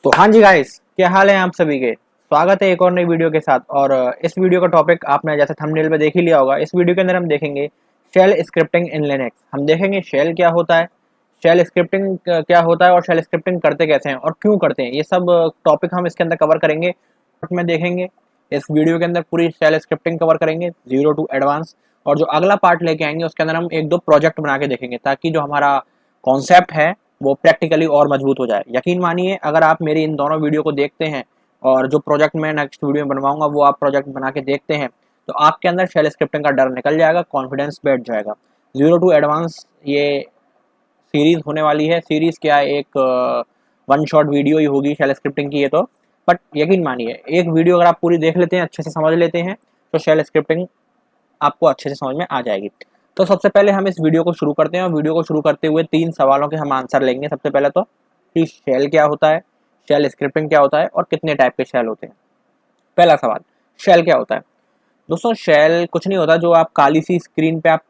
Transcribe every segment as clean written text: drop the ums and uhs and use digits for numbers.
तो हाँ जी गाइस, क्या हाल है आप सभी के। स्वागत है एक और नई वीडियो के साथ। और इस वीडियो का टॉपिक आपने जैसे थंबनेल पे देख ही लिया होगा। इस वीडियो के अंदर हम देखेंगे शेल स्क्रिप्टिंग इन लिनक्स। हम देखेंगे शेल क्या होता है, शेल स्क्रिप्टिंग क्या होता है और शेल स्क्रिप्टिंग करते कैसे हैं और क्यों करते हैं। ये सब टॉपिक हम इसके अंदर कवर करेंगे में देखेंगे। इस वीडियो के अंदर पूरी शेल स्क्रिप्टिंग कवर करेंगे जीरो टू एडवांस। और जो अगला पार्ट लेके आएंगे उसके अंदर हम एक दो प्रोजेक्ट बना के देखेंगे ताकि जो हमारा कॉन्सेप्ट है वो प्रैक्टिकली और मजबूत हो जाए। यकीन मानिए, अगर आप मेरी इन दोनों वीडियो को देखते हैं और जो प्रोजेक्ट मैं नेक्स्ट वीडियो में बनवाऊंगा वो आप प्रोजेक्ट बना के देखते हैं तो आपके अंदर शेल स्क्रिप्टिंग का डर निकल जाएगा, कॉन्फिडेंस बैठ जाएगा। जीरो टू एडवांस ये सीरीज होने वाली है। सीरीज क्या है, एक वन शॉट वीडियो ही होगी शेल स्क्रिप्टिंग की ये तो। बट यकीन मानिए, एक वीडियो अगर आप पूरी देख लेते हैं, अच्छे से समझ लेते हैं तो शेल स्क्रिप्टिंग आपको अच्छे से समझ में आ जाएगी। तो सबसे पहले हम इस वीडियो को शुरू करते हैं और वीडियो को शुरू करते हुए 3 सवालों के हम आंसर लेंगे। सबसे पहले तो कि शेल क्या होता है, शेल स्क्रिप्टिंग क्या होता है और कितने टाइप के शेल होते हैं। पहला सवाल, शेल क्या होता है। दोस्तों, शेल कुछ नहीं होता। जो आप काली सी स्क्रीन पे आप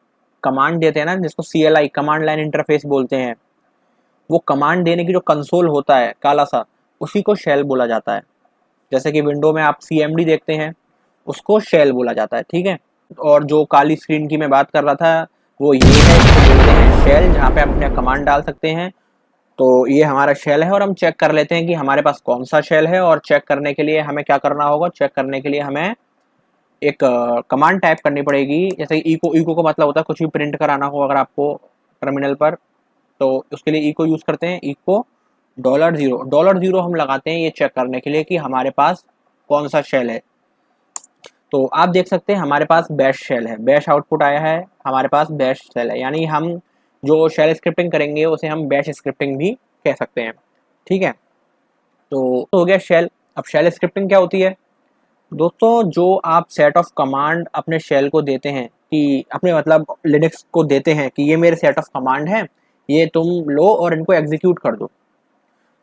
कमांड देते हैं ना, जिसको CLI कमांड लाइन इंटरफेस बोलते हैं, वो कमांड देने की जो कंसोल होता है काला सा, उसी को शेल बोला जाता है। जैसे कि विंडो में आप CMD देखते हैं, उसको शेल बोला जाता है। ठीक है। और जो काली स्क्रीन की मैं बात कर रहा था वो ये है, इसको बोलते हैं शेल, जहाँ पे आप अपने कमांड डाल सकते हैं। तो ये हमारा शेल है और हम चेक कर लेते हैं कि हमारे पास कौन सा शेल है। और चेक करने के लिए हमें क्या करना होगा, चेक करने के लिए हमें एक कमांड टाइप करनी पड़ेगी। जैसे इको, इको का मतलब होता है कुछ भी प्रिंट कराना हो अगर आपको टर्मिनल पर, तो उसके लिए इको यूज करते हैं। इको $0, $0 हम लगाते हैं ये चेक करने के लिए कि हमारे पास कौन सा शेल है। तो आप देख सकते हैं हमारे पास बैश शेल है, बैश आउटपुट आया है, हमारे पास बैश शेल है। यानी हम जो शेल स्क्रिप्टिंग करेंगे उसे हम बैश स्क्रिप्टिंग भी कह सकते हैं। ठीक है। तो हो गया शेल। अब शेल स्क्रिप्टिंग क्या होती है दोस्तों, जो आप सेट ऑफ कमांड अपने शेल को देते हैं, कि अपने मतलब लिनक्स को देते हैं कि ये मेरे सेट ऑफ कमांड है, ये तुम लो और इनको एग्जीक्यूट कर दो।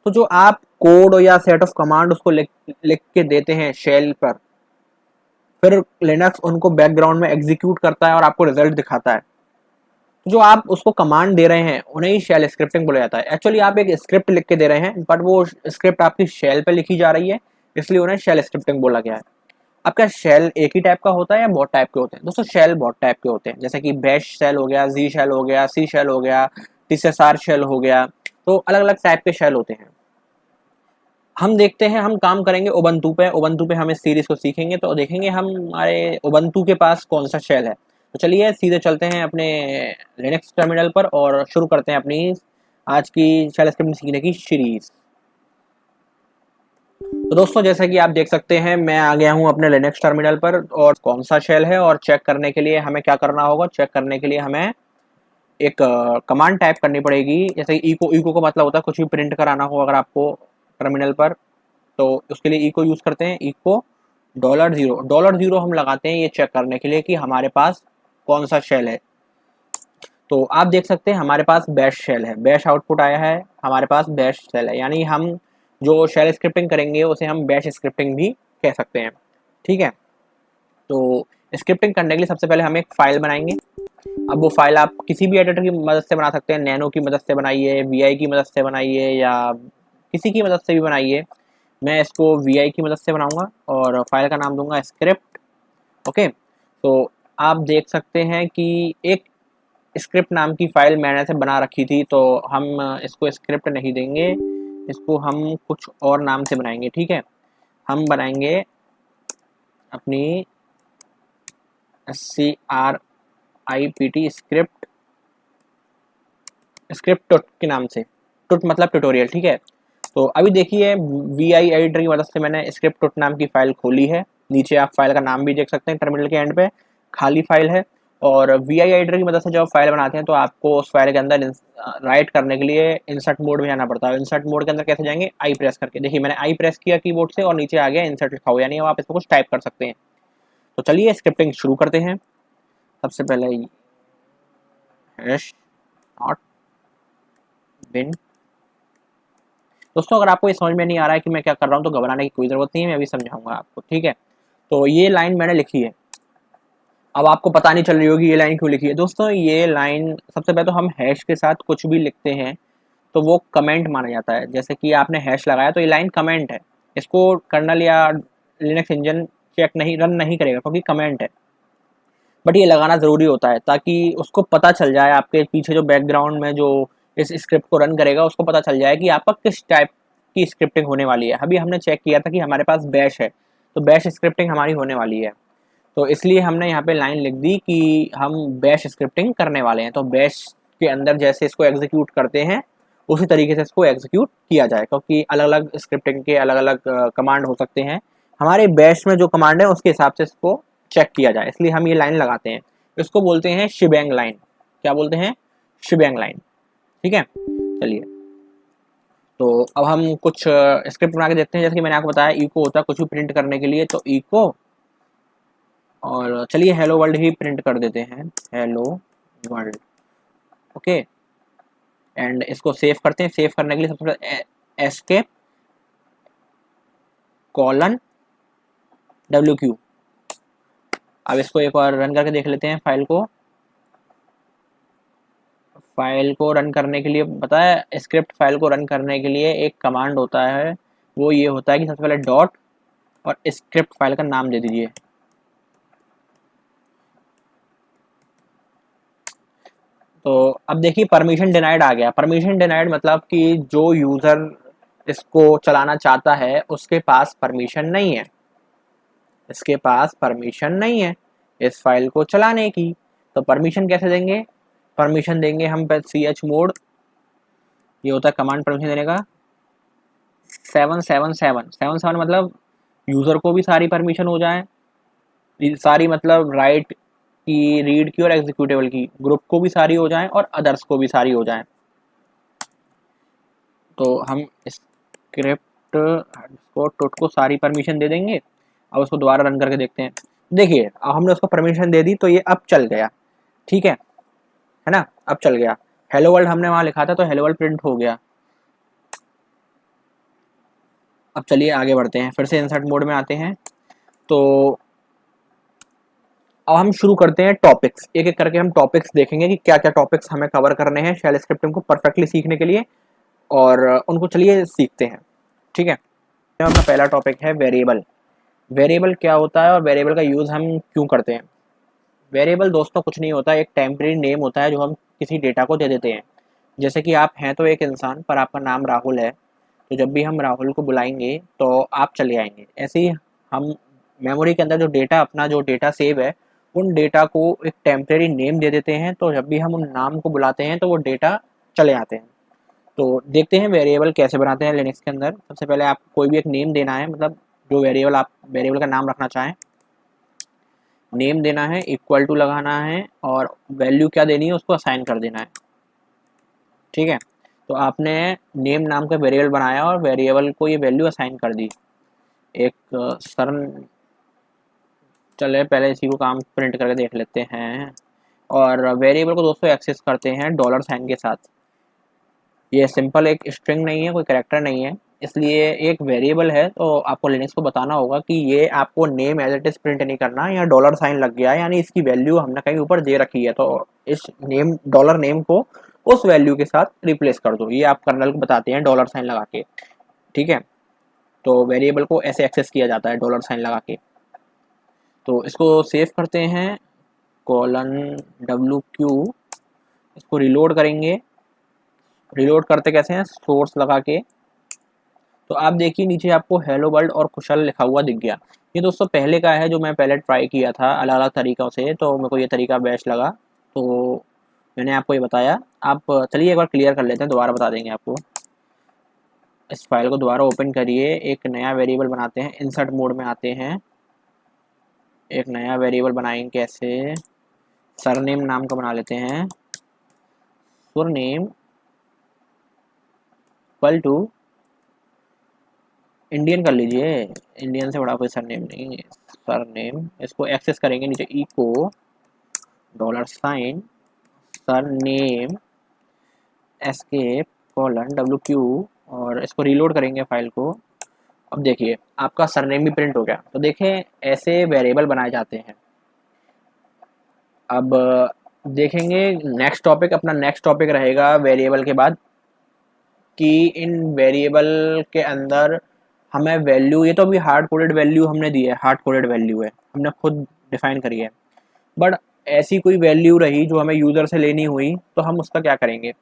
तो जो आप कोड या सेट ऑफ कमांड उसको लिख लिख के देते हैं शेल पर, फिर लिनक्स उनको बैकग्राउंड में एग्जीक्यूट करता है और आपको रिजल्ट दिखाता है। जो आप उसको कमांड दे रहे हैं उन्हें ही शेल स्क्रिप्टिंग बोला जाता है। एक्चुअली आप एक स्क्रिप्ट लिख के दे रहे हैं बट वो स्क्रिप्ट आपकी शेल पे लिखी जा रही है, इसलिए उन्हें शेल स्क्रिप्टिंग बोला गया है। आपका शेल एक ही टाइप का होता है या बहुत टाइप के होते हैं। दोस्तों, शेल बहुत टाइप के होते हैं, जैसे कि बैश शेल हो गया, जी शेल हो गया, सी शेल हो गया, TSR शेल हो गया। तो अलग अलग टाइप के शेल होते हैं। हम देखते हैं, हम काम करेंगे उबंटू पे। उबंटू पे हम इस सीरीज को सीखेंगे तो देखेंगे हम हमारे उबंटू के पास कौन सा शेल है। तो चलिए सीधे चलते हैं अपने लिनक्स टर्मिनल पर और शुरू करते हैं अपनी आज की शेल स्क्रिप्टिंग सीखने की सीरीज। तो दोस्तों, जैसा कि आप देख सकते हैं मैं आ गया हूं अपने लिनक्स टर्मिनल पर और कौन सा शेल है और चेक करने के लिए हमें क्या करना होगा। चेक करने के लिए हमें एक कमांड टाइप करनी पड़ेगी। जैसे इको, इको का मतलब होता है कुछ भी प्रिंट कराना हो अगर आपको टर्मिनल पर, तो उसके लिए इको यूज करते हैं। इको $0, $0 हम लगाते हैं ये चेक करने के लिए कि हमारे पास कौन सा शेल है। तो आप देख सकते हैं हमारे पास बैश शेल है, बैश आउटपुट आया है, हमारे पास बैश शेल है। यानी हम जो शेल स्क्रिप्टिंग करेंगे उसे हम बैश स्क्रिप्टिंग भी कह सकते हैं। ठीक है। तो स्क्रिप्टिंग करने के लिए सबसे पहले हम एक फाइल बनाएंगे। अब वो फाइल आप किसी भी एडिटर की मदद से बना सकते हैं, नैनो की मदद से बनाइए, VI की मदद से बनाइए, या किसी की मदद से भी बनाइए। मैं इसको VI की मदद से बनाऊंगा और फाइल का नाम दूंगा स्क्रिप्ट। ओके। तो आप देख सकते हैं कि एक स्क्रिप्ट नाम की फाइल मैंने से बना रखी थी, तो हम इसको स्क्रिप्ट नहीं देंगे, इसको हम कुछ और नाम से बनाएंगे। ठीक है। हम बनाएंगे अपनी SCRIPT स्क्रिप्ट, स्क्रिप्ट टुट के नाम से। टुट मतलब ट्यूटोरियल। ठीक है। तो अभी देखिए VI एडिटर की मदद से मैंने स्क्रिप्ट टुट नाम की फाइल खोली है। नीचे आप फाइल का नाम भी देख सकते हैं, टर्मिनल के एंड पे खाली फाइल है। और VI एडिटर की मदद से जब फाइल बनाते हैं तो आपको उस फाइल के अंदर राइट करने के लिए इंसर्ट मोड में जाना पड़ता है। इंसर्ट मोड के अंदर कैसे जाएंगे, आई प्रेस करके। देखिए मैंने आई प्रेस किया कीबोर्ड से और नीचे आ गया इंसर्ट लिखा हुआ, यानी आप इसमें कुछ टाइप कर सकते हैं। तो चलिए स्क्रिप्टिंग शुरू करते हैं। सबसे पहले हैश नॉट बिन। दोस्तों, अगर आपको ये समझ में नहीं आ रहा है कि मैं क्या कर रहा हूँ तो घबराने की कोई ज़रूरत नहीं है, मैं अभी समझाऊंगा आपको। ठीक है। तो ये लाइन मैंने लिखी है। अब आपको पता नहीं चल रही होगी ये लाइन क्यों लिखी है। दोस्तों, ये लाइन सबसे पहले तो हम हैश के साथ कुछ भी लिखते हैं तो वो कमेंट माना जाता है। जैसे कि आपने हैश लगाया तो ये लाइन कमेंट है, इसको कर्नल या लिनक्स इंजन चेक नहीं रन नहीं करेगा क्योंकि कमेंट है। बट ये लगाना ज़रूरी होता है ताकि उसको पता चल जाए, आपके पीछे जो बैकग्राउंड में जो इस स्क्रिप्ट को रन करेगा उसको पता चल जाए कि आपका किस टाइप की स्क्रिप्टिंग होने वाली है। अभी हमने चेक किया था कि हमारे पास बैश है, तो बैश स्क्रिप्टिंग हमारी होने वाली है, तो इसलिए हमने यहाँ पे लाइन लिख दी कि हम बैश स्क्रिप्टिंग करने वाले हैं। तो बैश के अंदर जैसे इसको एग्जीक्यूट करते हैं उसी तरीके से इसको एग्जीक्यूट किया जाए, क्योंकि अलग अलग स्क्रिप्टिंग के अलग अलग कमांड हो सकते हैं। हमारे बैश में जो कमांड है उसके हिसाब से इसको चेक किया जाए, इसलिए हम ये लाइन लगाते हैं। इसको बोलते हैं शिबैंग लाइन। क्या बोलते हैं? शिबैंग लाइन। ठीक है, चलिए तो अब हम कुछ स्क्रिप्ट बना के देखते हैं। जैसे कि मैंने आपको बताया इको होता है कुछ भी प्रिंट करने के लिए, तो इको, और चलिए हेलो वर्ल्ड ही प्रिंट कर देते हैं, हेलो वर्ल्ड। ओके, एंड इसको सेव करते हैं। सेव करने के लिए सबसे पहले एस्केप कॉलन WQ। अब इसको एक बार रन करके देख लेते हैं फाइल को। फाइल को रन करने के लिए पता है, स्क्रिप्ट फाइल को रन करने के लिए एक कमांड होता है, वो ये होता है कि सबसे पहले डॉट और स्क्रिप्ट फाइल का नाम दे दीजिए। तो अब देखिए परमिशन डिनाइड आ गया। परमिशन डिनाइड मतलब कि जो यूज़र इसको चलाना चाहता है उसके पास परमिशन नहीं है, इसके पास परमिशन नहीं है इस फाइल को चलाने की। तो परमिशन कैसे देंगे? परमिशन देंगे हम chmod, ये होता है कमांड परमिशन देने का, 777 मतलब यूज़र को भी सारी परमिशन हो जाए, सारी मतलब राइट की, रीड की और एग्जीक्यूटेबल की, ग्रुप को भी सारी हो जाए और अदर्स को भी सारी हो जाए। तो हम स्क्रिप्ट को सारी परमिशन दे देंगे। अब उसको दोबारा रन करके देखते हैं। देखिए अब हमने उसको परमिशन दे दी तो ये अब चल गया। ठीक है ना, अब चल गया। हेलो वर्ल्ड हमने वहाँ लिखा था तो हेलो वर्ल्ड प्रिंट हो गया। अब चलिए आगे बढ़ते हैं, फिर से इंसर्ट मोड में आते हैं। तो अब हम शुरू करते हैं टॉपिक्स, एक एक करके हम टॉपिक्स देखेंगे कि क्या क्या टॉपिक्स हमें कवर करने हैं शेल स्क्रिप्टिंग को परफेक्टली सीखने के लिए, और उनको चलिए सीखते हैं। ठीक है, अपना पहला टॉपिक है वेरिएबल। वेरिएबल क्या होता है और वेरिएबल का यूज़ हम क्यों करते हैं? वेरिएबल दोस्तों कुछ नहीं होता, एक टेम्परेरी नेम होता है जो हम किसी डेटा को दे देते हैं। जैसे कि आप हैं तो एक इंसान पर आपका नाम राहुल है, तो जब भी हम राहुल को बुलाएंगे तो आप चले आएंगे। ऐसे ही हम मेमोरी के अंदर जो डेटा, अपना जो डेटा सेव है, उन डेटा को एक टेम्परेरी नेम दे देते हैं, तो जब भी हम उन नाम को बुलाते हैं तो वो डेटा चले आते हैं। तो देखते हैं वेरिएबल कैसे बनाते हैं लिनक्स के अंदर। सबसे पहले आपको कोई भी एक नेम देना है, मतलब जो वेरिएबल आप वेरिएबल का नाम रखना चाहें, नेम देना है, इक्वल टू लगाना है और वैल्यू क्या देनी है उसको असाइन कर देना है। ठीक है, तो आपने नेम नाम का वेरिएबल बनाया और वेरिएबल को ये वैल्यू असाइन कर दी। एक सर, चले पहले इसी को काम प्रिंट करके देख लेते हैं। और वेरिएबल को दोस्तों एक्सेस करते हैं डॉलर साइन के साथ। ये सिंपल एक स्ट्रिंग नहीं है, कोई कैरेक्टर नहीं है, इसलिए एक वेरिएबल है। तो आपको लिनक्स को बताना होगा कि ये आपको name as it is print नहीं करना, या डॉलर साइन लग गया यानी इसकी वैल्यू हमने कहीं ऊपर दे रखी है, तो इस नेम डॉलर नेम को उस वैल्यू के साथ रिप्लेस कर दो। ये आप कर्नल को बताते हैं डॉलर साइन लगा के। ठीक है, तो वेरिएबल को ऐसे एक्सेस किया जाता है डॉलर साइन लगा के। तो इसको सेव करते हैं, :WQ, इसको रिलोड करेंगे। रिलोड करते कैसे हैं? सोर्स लगा के। तो आप देखिए नीचे आपको हेलो वर्ल्ड और कुशल लिखा हुआ दिख गया। ये दोस्तों पहले का है जो मैं पहले ट्राई किया था अलग अलग तरीक़ों से, तो मेरे को ये तरीका बेस्ट लगा, तो मैंने आपको ये बताया। आप चलिए एक बार क्लियर कर लेते हैं, दोबारा बता देंगे आपको। इस फाइल को दोबारा ओपन करिए, एक नया वेरिएबल बनाते हैं, इंसर्ट मोड में आते हैं, एक नया वेरिएबल बनाएंगे। कैसे? सरनेम नाम का बना लेते हैं, सरनेम इक्वल टू, इंडियन कर लीजिए, इंडियन से बड़ा कोई सरनेम नहीं है, सरनेम। इसको एक्सेस करेंगे नीचे, echo dollar sign surname escape :WQ, और इसको रीलोड करेंगे फाइल को। अब देखिए आपका सरनेम भी प्रिंट हो गया। तो देखें ऐसे वेरिएबल बनाए जाते हैं। अब देखेंगे नेक्स्ट टॉपिक, अपना नेक्स्ट टॉपिक रहेगा वेरिएबल के बाद कि इन वेरिएबल के अंदर हमें वैल्यू, ये तो अभी हार्ड कोडेड वैल्यू हमने दी है, हार्ड कोडेड वैल्यू है, हमने खुद डिफाइन करी है, बट ऐसी कोई वैल्यू रही जो हमें यूज़र से लेनी हुई तो हम उसका क्या करेंगे।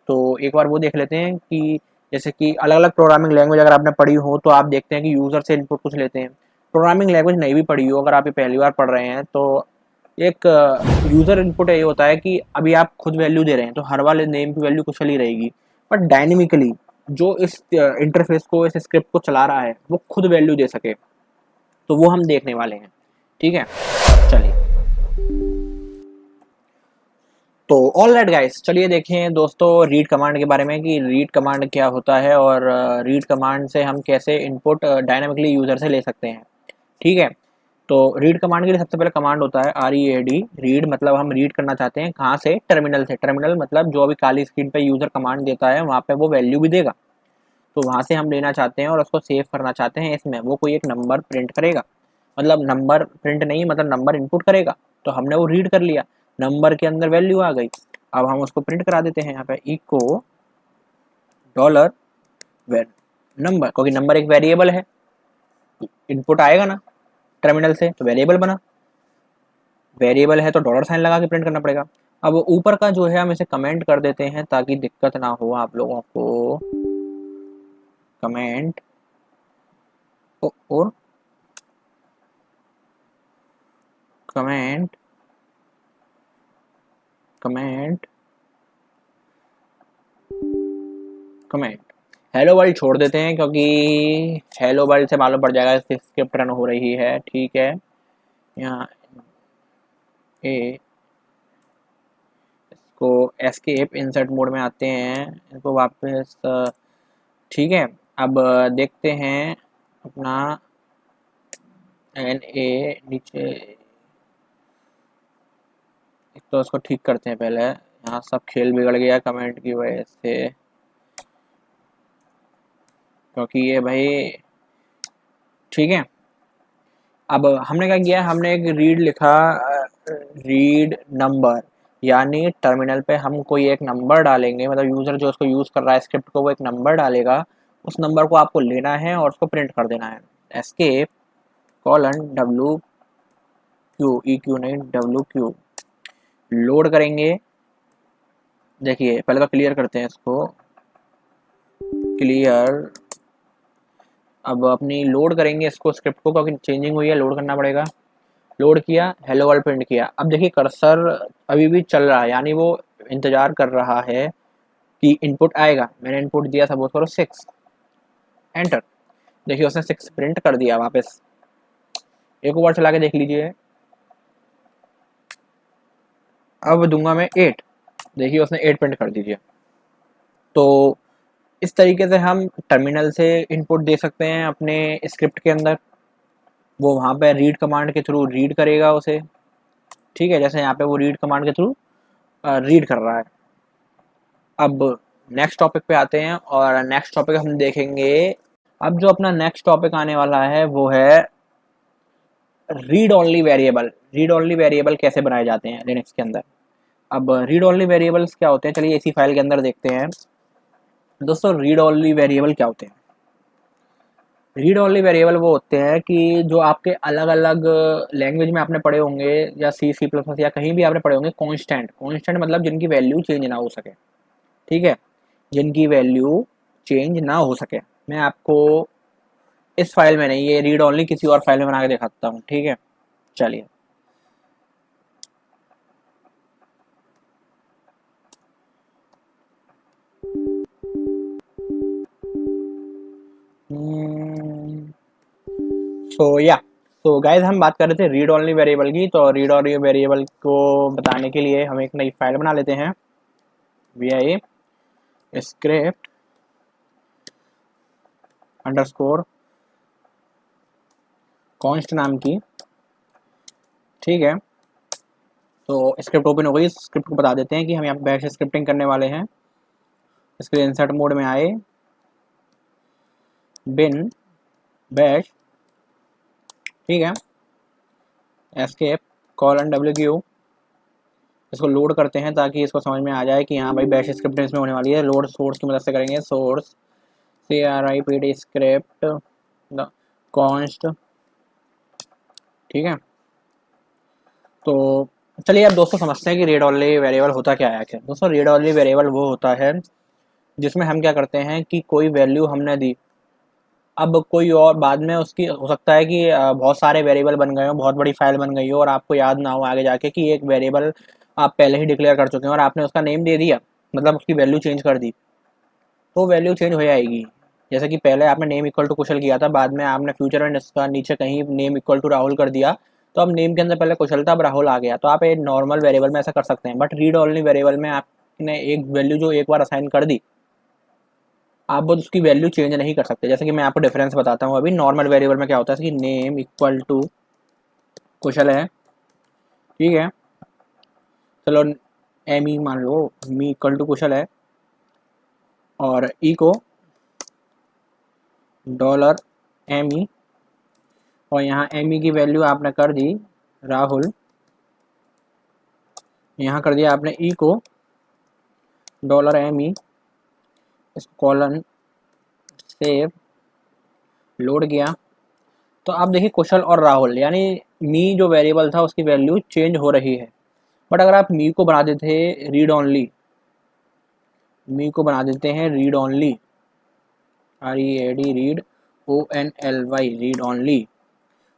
तो एक बार वो देख लेते हैं कि जैसे कि अलग अलग प्रोग्रामिंग लैंग्वेज अगर आपने पढ़ी हो तो आप देखते हैं कि यूज़र से इनपुट कुछ लेते हैं। प्रोग्रामिंग लैंग्वेज नहीं भी पढ़ी हो, अगर आप ये पहली बार पढ़ रहे हैं तो एक यूज़र इनपुट ये होता है कि अभी आप खुद वैल्यू दे रहे हैं तो हर वाले नेम की वैल्यू कुछ चली रहेगी, बट डायनेमिकली जो इस इंटरफेस को, इस स्क्रिप्ट को चला रहा है वो खुद वैल्यू दे सके, तो वो हम देखने वाले हैं। ठीक है, चलिए। तो ऑल राइट गाइस, चलिए देखें दोस्तों रीड कमांड के बारे में कि रीड कमांड क्या होता है और रीड कमांड से हम कैसे इनपुट डायनामिकली यूज़र से ले सकते हैं। ठीक है, तो रीड कमांड के लिए सबसे पहले कमांड होता है READ। रीड मतलब हम रीड करना चाहते हैं कहाँ से, टर्मिनल से। टर्मिनल मतलब जो अभी काली स्क्रीन पे यूज़र कमांड देता है वहाँ पे वो वैल्यू भी देगा, तो वहाँ से हम लेना चाहते हैं और उसको सेव करना चाहते हैं। इसमें वो कोई एक नंबर प्रिंट करेगा, मतलब नंबर प्रिंट नहीं, मतलब नंबर इनपुट करेगा, तो हमने वो रीड कर लिया, नंबर के अंदर वैल्यू आ गई। अब हम उसको प्रिंट करा देते हैं यहाँ पे इको डॉलर नंबर, क्योंकि नंबर एक वेरिएबल है, इनपुट आएगा ना टर्मिनल से तो वेरिएबल बना, वेरिएबल है तो डॉलर साइन लगा के प्रिंट करना पड़ेगा। अब ऊपर का जो है हम इसे कमेंट कर देते हैं ताकि दिक्कत ना हो आप लोगों को। कमेंट और comment comment comment hello world छोड़ देते हैं, क्योंकि हेलो वर्ल्ड से मालूम पड़ जाएगा इसकी स्क्रिप्ट रन हो रही है। ठीक है, यहाँ ए इसको एस्केप इंसर्ट मोड में आते हैं, इसको वापस। ठीक है, अब देखते हैं अपना NA नीचे, एक तो इसको ठीक करते हैं पहले, यहाँ सब खेल बिगड़ गया कमेंट की वजह से, क्योंकि ये भाई। ठीक है, अब हमने क्या किया, हमने एक रीड लिखा, रीड नंबर, यानी टर्मिनल पे हम कोई एक नंबर डालेंगे, मतलब यूज़र जो उसको यूज़ कर रहा है स्क्रिप्ट को वो एक नंबर डालेगा, उस नंबर को आपको लेना है और उसको प्रिंट कर देना है। एस्केप $WQ, EQ नहीं WQ, लोड करेंगे। देखिए पहले तो क्लियर करते हैं इसको, क्लियर। अब अपनी लोड करेंगे इसको स्क्रिप्ट को, क्योंकि चेंजिंग हुई है, लोड करना पड़ेगा। लोड किया, हेलो वर्ल्ड प्रिंट किया। अब देखिए कर्सर अभी भी चल रहा है, यानी वो इंतजार कर रहा है कि इनपुट आएगा। मैंने इनपुट दिया सपोज करो 6, एंटर। देखिए उसने 6 प्रिंट कर दिया वापस। एक बार चला के देख लीजिए, अब दूंगा मैं 8, देखिए उसने 8 प्रिंट कर दीजिए। तो इस तरीके से हम टर्मिनल से इनपुट दे सकते हैं अपने स्क्रिप्ट के अंदर, वो वहाँ पे रीड कमांड के थ्रू रीड करेगा उसे। ठीक है, जैसे यहाँ पे वो रीड कमांड के थ्रू रीड कर रहा है। अब नेक्स्ट टॉपिक पे आते हैं और नेक्स्ट टॉपिक हम देखेंगे। अब जो अपना नेक्स्ट टॉपिक आने वाला है वो है read only variable. Read only variable कैसे बनाए जाते हैं लिनक्स के अंदर। अब रीड ओनली वेरिएबल्स क्या होते हैं, चलिए इसी फाइल के अंदर देखते हैं। दोस्तों रीड ओनली वेरिएबल क्या होते हैं? रीड ओनली वेरिएबल वो होते हैं कि जो आपके अलग अलग लैंग्वेज में आपने पढ़े होंगे, या C++ या कहीं भी आपने पढ़े होंगे, कॉन्स्टेंट। कॉन्स्टेंट मतलब जिनकी वैल्यू चेंज ना हो सके। ठीक है, जिनकी वैल्यू चेंज ना हो सके। मैं आपको इस फाइल में नहीं, ये रीड ओनली किसी और फाइल में बना के दिखाता हूँ। ठीक है, चलिए। सो गाइज हम बात कर रहे थे रीड ओनली वेरिएबल की। तो रीड ओनली वेरिएबल को बताने के लिए हम एक नई फाइल बना लेते हैं, vi स्क्रिप्ट अंडरस्कोर कॉन्स्ट नाम की। ठीक है, तो स्क्रिप्ट ओपन हो गई। स्क्रिप्ट को बता देते हैं कि हम यहाँ बैश स्क्रिप्टिंग करने वाले हैं। इसके इंसर्ट मोड में आए, बिन बैश। ठीक है, एस्केप $WQ, इसको लोड करते हैं ताकि इसको समझ में आ जाए कि हाँ भाई बैश स्क्रिप्ट इसमें होने वाली है। लोड सोर्स की मदद से करेंगे, source CRIPD script the const, ठीक है। तो चलिए अब दोस्तों समझते हैं कि रीड ओनली वेरिएबल होता क्या है। आखिर दोस्तों रीड ओनली वेरिएबल वो होता है जिसमें हम क्या करते हैं कि कोई वैल्यू हमने दी, अब कोई और बाद में उसकी हो सकता है कि बहुत सारे वेरिएबल बन गए हो, बहुत बड़ी फाइल बन गई हो और आपको याद ना हो आगे जाके कि एक वेरिएबल आप पहले ही डिक्लेयर कर चुके हैं और आपने उसका नेम दे दिया, मतलब उसकी वैल्यू चेंज कर दी, तो वैल्यू चेंज हो जाएगी। जैसे कि पहले आपने नेम इक्वल टू कुशल किया था, बाद में आपने फ्यूचर में इसका नीचे कहीं नेम इक्वल टू राहुल कर दिया, तो अब नेम के अंदर पहले कुशल था, अब राहुल आ गया। तो आप एक नॉर्मल वेरिएबल में ऐसा कर सकते हैं, बट रीड ओनली वेरिएबल में आपने एक वैल्यू जो एक बार असाइन कर दी, आप बस उसकी वैल्यू चेंज नहीं कर सकते। जैसे कि मैं आपको डिफरेंस बताता हूँ। अभी नॉर्मल वेरिएबल में क्या होता है कि नेम इक्वल टू कुशल है, ठीक है, चलो एम ई मान लो, मी इक्वल टू कुशल है और ई को डॉलर एम ई, और यहाँ एम ई की वैल्यू आपने कर दी राहुल, यहाँ कर दिया आपने ई को डॉलर एम ई, इसको कॉलन सेव, लोड किया, तो आप देखिए कुशल और राहुल यानी मी जो वेरिएबल था उसकी वैल्यू चेंज हो रही है। बट अगर आप मी को बना देते रीड ओनली, मी को बना देते हैं read only, READ read ONLY read only,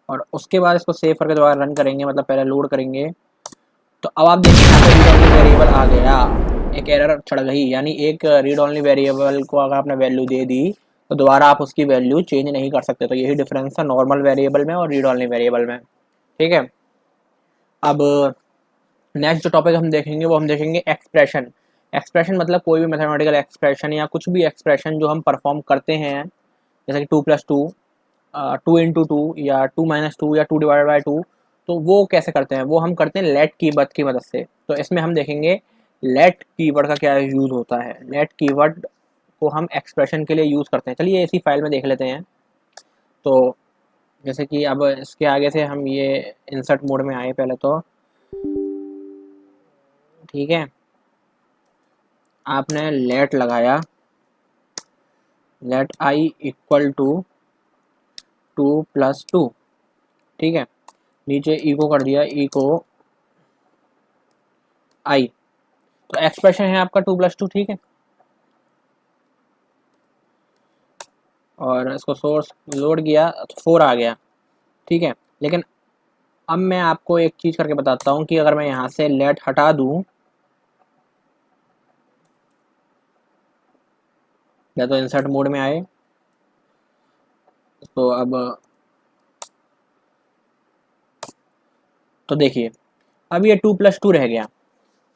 और उसके बाद इसको सेव करके दोबारा रन करेंगे, मतलब पहले लोड करेंगे, तो अब आप देखिए यहाँ पे रीड ओनली वेरिएबल आ गया, एक एरर चढ़ गई। यानी एक रीड ओनली वेरिएबल को अगर आपने वैल्यू दे दी तो दोबारा आप उसकी वैल्यू चेंज नहीं कर सकते। तो यही डिफरेंस है नॉर्मल वेरिएबल में और रीड ओनली वेरिएबल में, ठीक है। अब नेक्स्ट जो टॉपिक हम देखेंगे वो हम देखेंगे एक्सप्रेशन। एक्सप्रेशन मतलब कोई भी मैथमेटिकल एक्सप्रेशन या कुछ भी एक्सप्रेशन जो हम परफॉर्म करते हैं, जैसे कि 2+2, 2 × 2 या 2 - 2 या 2/2, तो वो कैसे करते हैं, वो हम करते हैं लेट कीवर्ड की मदद से। तो इसमें हम देखेंगे लेट कीवर्ड का क्या यूज़ होता है। लेट कीवर्ड को हम एक्सप्रेशन के लिए यूज़ करते हैं। चलिए इसी फाइल में देख लेते हैं। तो जैसे कि अब इसके आगे से हम ये इंसर्ट मोड में आए पहले तो, ठीक है, आपने लेट लगाया, लेट आई इक्वल टू 2+2, ठीक है, नीचे ई को कर दिया, ई को आई, तो एक्सप्रेशन है आपका 2+2, ठीक है, और इसको सोर्स लोड किया तो 4 आ गया, ठीक है। लेकिन अब मैं आपको एक चीज़ करके बताता हूँ कि अगर मैं यहाँ से लेट हटा दूँ, या तो इंसर्ट मोड में आए, तो अब तो देखिए अब ये 2+2 रह गया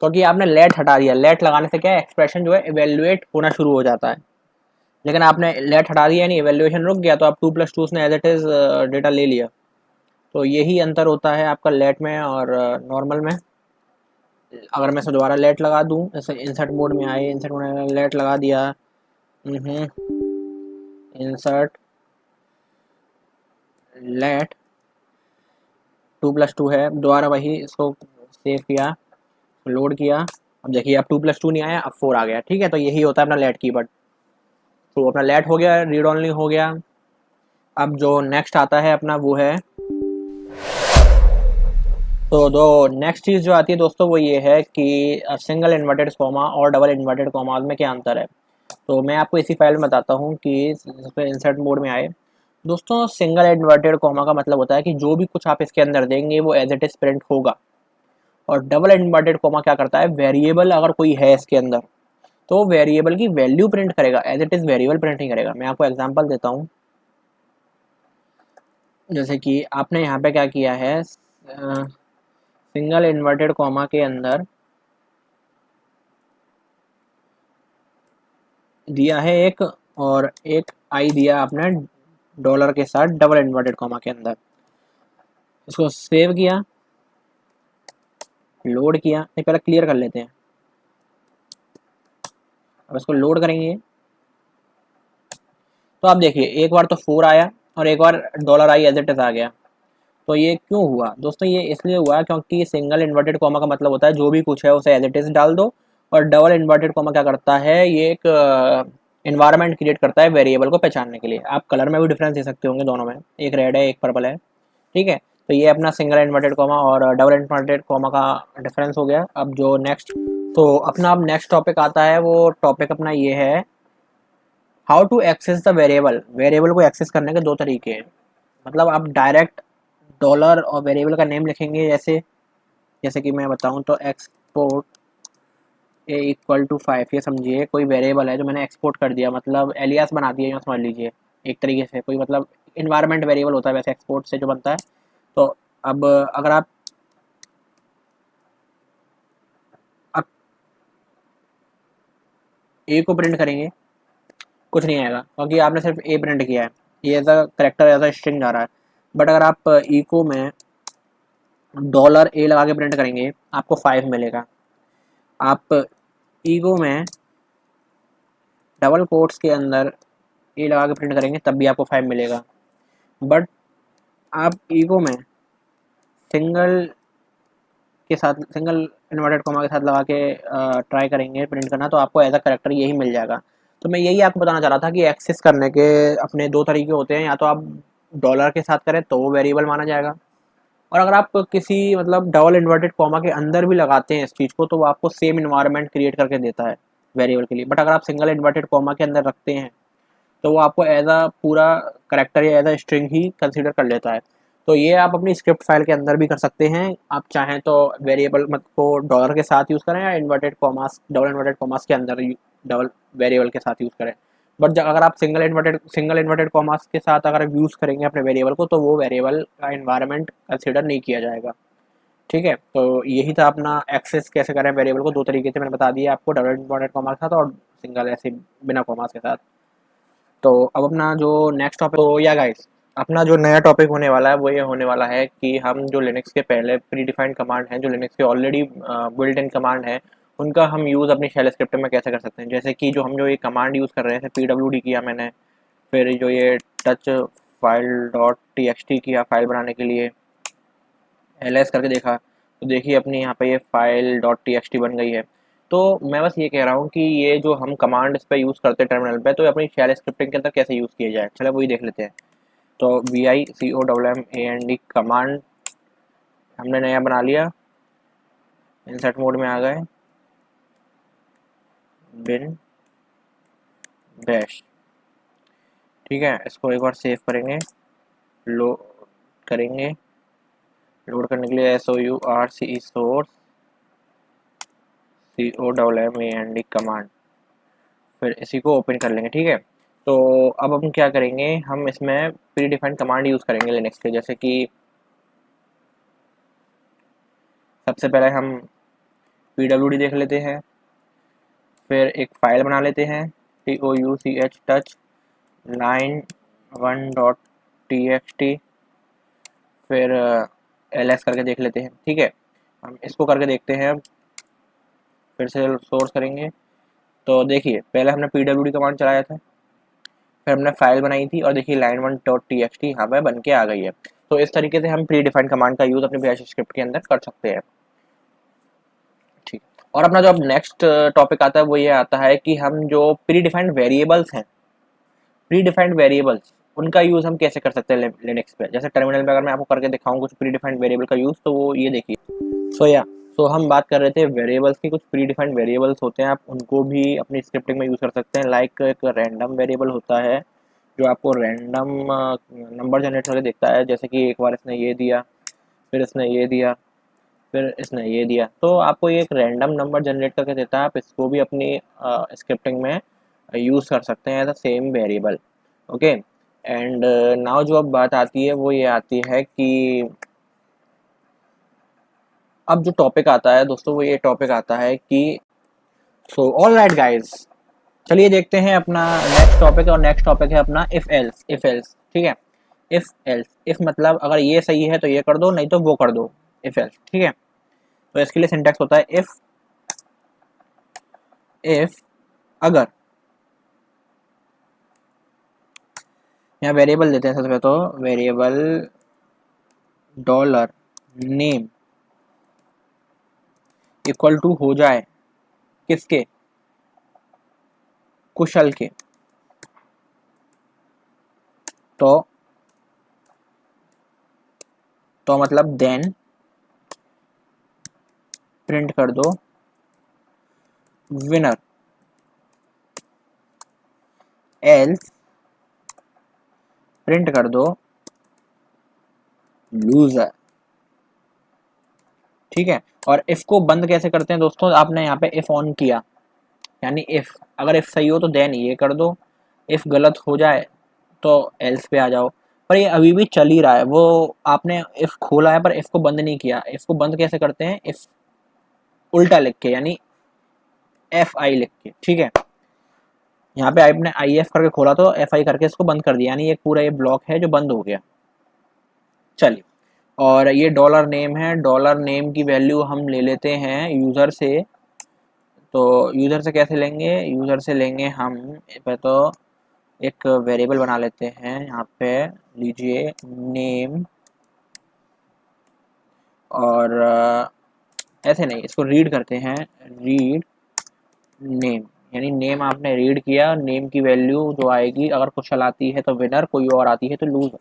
क्योंकि आपने लेट हटा दिया। लेट लगाने से क्या है, एक्सप्रेशन जो है इवेल्युएट होना शुरू हो जाता है, लेकिन आपने लेट हटा दिया नहीं, इवेल्युएशन रुक गया, तो आप 2+2 उसने एज इट इज़ डेटा ले लिया। तो यही अंतर होता है आपका लेट में और नॉर्मल में। अगर मैं इसे दोबारा लेट लगा दूँ, जैसे इंसर्ट मोड में आए, इंसर्ट मोड में लेट लगा दिया, इंसर्ट लेट 2+2 है, दोबारा वही इसको सेव किया, लोड किया, अब देखिए अब 2+2 नहीं आया, अब 4 आ गया, ठीक है। तो यही होता है अपना लेट कीवर्ड। तो अपना लेट हो गया, रीड ओनली हो गया। अब जो नेक्स्ट आता है अपना वो है, तो दो नेक्स्ट चीज़ जो आती है दोस्तों वो ये है कि सिंगल इन्वर्टेड कॉमा और डबल इन्वर्टेड कॉमा में क्या अंतर है। तो मैं आपको इसी फाइल में बताता हूँ कि इंसर्ट मोड में आए। दोस्तों सिंगल इन्वर्टेड कॉमा का मतलब होता है कि जो भी कुछ आप इसके अंदर देंगे वो एज इट इज प्रिंट होगा, और डबल इन्वर्टेड कॉमा क्या करता है, वेरिएबल अगर कोई है इसके अंदर तो वेरिएबल की वैल्यू प्रिंट करेगा, as it is variable print नहीं करेगा। मैं आपको एग्जांपल देता हूँ। जैसे कि आपने यहाँ पे क्या किया है, सिंगल इन्वर्टेड कॉमा के अंदर दिया है एक, और एक आई दिया आपने डॉलर के साथ डबल इन्वर्टेड कॉमा के अंदर। इसको सेव किया, लोड किया, नहीं पहले क्लियर कर लेते हैं, अब इसको लोड करेंगे तो आप देखिए एक बार तो 4 आया और एक बार dollar I as it is आ गया। तो ये क्यों हुआ दोस्तों? ये इसलिए हुआ क्योंकि सिंगल इन्वर्टेड कॉमा का मतलब होता है जो भी कुछ है उसे एज इट इज डाल दो, और डबल इन्वर्टेड कॉमा क्या करता है, ये एक इन्वायरमेंट क्रिएट करता है वेरिएबल को पहचानने के लिए। आप कलर में भी डिफरेंस दे सकते होंगे दोनों में, एक रेड है एक पर्पल है, ठीक है। तो ये अपना सिंगल इन्वर्टेड कॉमा और डबल इन्वर्टेड कॉमा का डिफरेंस हो गया। अब जो नेक्स्ट, तो अपना अब नेक्स्ट टॉपिक आता है, वो टॉपिक अपना ये है how to access the variable. Variable को एक्सेस करने के दो तरीके हैं। मतलब आप डायरेक्ट डॉलर और वेरिएबल का नेम लिखेंगे, जैसे जैसे कि मैं बताऊं तो एक्सपोर्ट ए इक्वल टू 5, ये समझिए कोई वेरिएबल है जो मैंने एक्सपोर्ट कर दिया, मतलब एलियास बना दिया, यूँ समझ लीजिए एक तरीके से। कोई मतलब इन्वायरमेंट वेरिएबल होता है वैसे एक्सपोर्ट से जो बनता है। तो अब अगर आप ए को प्रिंट करेंगे कुछ नहीं आएगा, क्योंकि आपने सिर्फ ए प्रिंट किया है, ये as a character as a string जा रहा है। बट अगर आप इको में डॉलर ए लगा के प्रिंट करेंगे आपको 5 मिलेगा। आप ईगो में डबल कोट्स के अंदर ए लगा के प्रिंट करेंगे तब भी आपको 5 मिलेगा। बट आप ईगो में सिंगल के साथ, सिंगल इन्वर्टेड कॉमा के साथ लगा के ट्राई करेंगे प्रिंट करना, तो आपको एज अ करेक्टर यही मिल जाएगा। तो मैं यही आपको बताना चाह रहा था कि एक्सेस करने के अपने दो तरीके होते हैं, या तो आप डॉलर के साथ करें तो वो वेरिएबल माना जाएगा, और अगर आप किसी मतलब डबल इन्वर्टेड कॉमा के अंदर भी लगाते हैं इस चीज़ को तो वो आपको सेम इन्वायरमेंट क्रिएट करके देता है वेरिएबल के लिए। बट अगर आप सिंगल इन्वर्टेड कॉमा के अंदर रखते हैं तो वो आपको एज अ पूरा करेक्टर या एज अ स्ट्रिंग ही कंसीडर कर लेता है। तो ये आप अपनी स्क्रिप्ट फाइल के अंदर भी कर सकते हैं। आप चाहें तो वेरिएबल मत को डॉलर के साथ यूज़ करें, या inverted commas double inverted commas के अंदर डबल वेरिएबल के साथ यूज़ करें। बट अगर आप सिंगल इन्वर्टेड कॉमास के साथ अगर यूज़ करेंगे अपने वेरिएबल को, तो वो वेरिएबल का इन्वायरमेंट कंसिडर नहीं किया जाएगा, ठीक है। तो यही था अपना एक्सेस कैसे करें वेरिएबल को, दो तरीके से मैंने बता दिया आपको, डबल इन्वर्टेड कॉमा के साथ और सिंगल ऐसे बिना कॉमास के साथ। तो अब अपना जो नेक्स्ट टॉपिक, तो या गाइस अपना जो नया टॉपिक होने वाला है वो ये होने वाला है कि हम जो लिनक्स के पहले प्री डिफाइंड कमांड हैं, जो लिनक्स के ऑलरेडी बिल्ट इन कमांड है, उनका हम यूज़ अपनी शेल स्क्रिप्ट में कैसे कर सकते हैं। जैसे कि जो हम जो ये कमांड यूज़ कर रहे हैं, PWD किया मैंने, फिर जो ये टच फाइल डॉट TXT किया फाइल बनाने के लिए, ls करके देखा, तो देखिए अपनी यहाँ पे ये फाइल डॉट TXT बन गई है। तो मैं बस ये कह रहा हूँ कि ये जो हम कमांड इस पर यूज़ करते हैं टर्मिनल पे, तो अपनी शेल स्क्रिप्टिंग के अंदर कैसे यूज़ किया जाए, चलो वही देख लेते हैं। तो VICOMMAND कमांड हमने नया बना लिया, इंसर्ट मोड में आ गए, बिन बैश, ठीक है। इसको एक बार सेव करेंगे, लोड करेंगे, लोड करने के लिए SOURCE सोर्स COMMAND कमांड, फिर इसी को ओपन कर लेंगे, ठीक है। तो अब हम क्या करेंगे, हम इसमें प्री डिफाइंड कमांड यूज़ करेंगे लिनक्स के। जैसे कि सबसे पहले हम PWD देख लेते हैं, फिर एक फाइल बना लेते हैं TOUCH टच line1.txt, फिर ls करके देख लेते हैं, ठीक है। हम इसको करके देखते हैं, फिर से सोर्स करेंगे। तो देखिए पहले हमने PWD कमांड चलाया था, फिर हमने फाइल बनाई थी, और देखिए line1.txt यहाँ पे बन के आ गई है। तो इस तरीके से हम प्री डिफाइंड कमांड का यूज़ अपने बैश स्क्रिप्ट के अंदर कर सकते हैं, ठीक। और अपना जो अब नेक्स्ट टॉपिक आता है वो ये आता है कि हम जो प्री डिफाइंड वेरिएबल्स हैं, प्री डिफाइंड वेरिएबल्स उनका यूज़ हम कैसे कर सकते हैं लिनक्स पे। जैसे टर्मिनल पे अगर मैं आपको करके दिखाऊं कुछ प्री डिफाइंड वेरिएबल का यूज़, तो वो ये देखिए। सो हम बात कर रहे थे वेरिएबल्स की। कुछ प्री डिफाइंड वेरिएबल्स होते हैं, आप उनको भी अपनी स्क्रिप्टिंग में यूज़ कर सकते हैं। लाइक एक रैंडम वेरिएबल होता है जो आपको रैंडम नंबर जनरेट करके देखता है। जैसे कि एक बार इसने ये दिया, फिर इसने ये दिया, फिर इसने ये दिया, तो आपको ये एक रैंडम नंबर जनरेट करके देता है। आप इसको भी अपनी स्क्रिप्टिंग में यूज़ कर सकते हैं as a same variable, okay. And now जो अब बात आती है वो ये आती है कि अब जो टॉपिक आता है दोस्तों, वो ये टॉपिक आता है कि सो ऑल राइट गाइज, चलिए देखते हैं अपना नेक्स्ट टॉपिक। और नेक्स्ट टॉपिक है अपना इफ एल्स, ठीक है। इफ एल्स, इफ मतलब अगर ये सही है तो ये कर दो, नहीं तो वो कर दो, इफ एल्स, ठीक है। तो इसके लिए सिंटैक्स होता है इफ अगर, यहाँ वेरिएबल देते हैं सबसे पहले, तो variable dollar name equal to हो जाए किसके, कुशल के, तो मतलब देन प्रिंट कर दो विनर, एल्स प्रिंट कर दो लूजर। ठीक है, और इफ को बंद कैसे करते हैं दोस्तों, आपने यहाँ पे इफ ऑन किया, यानी इफ अगर इफ सही हो तो देन ये कर दो, इफ गलत हो जाए तो एल्स पे आ जाओ। पर ये अभी भी चल ही रहा है, वो आपने इफ खोला है पर इफ को बंद नहीं किया। इफ को बंद कैसे करते हैं, इफ उल्टा लिख के, यानी एफ आई लिख के। ठीक है, यहाँ पे आपने आई एफ करके खोला तो एफ आई करके इसको बंद कर दिया, यानी एक पूरा ये ब्लॉक है जो बंद हो गया। चलिए, और ये डॉलर नेम है, डॉलर नेम की वैल्यू हम ले लेते हैं यूज़र से। तो यूज़र से कैसे लेंगे, यूज़र से लेंगे हम तो एक वेरिएबल बना लेते हैं, यहाँ पे लीजिए नेम, और ऐसे नहीं, इसको रीड करते हैं, रीड नेम, यानी नेम आपने रीड किया, नेम की वैल्यू जो आएगी, अगर कुशल आती है तो विनर, कोई और आती है तो लूजर।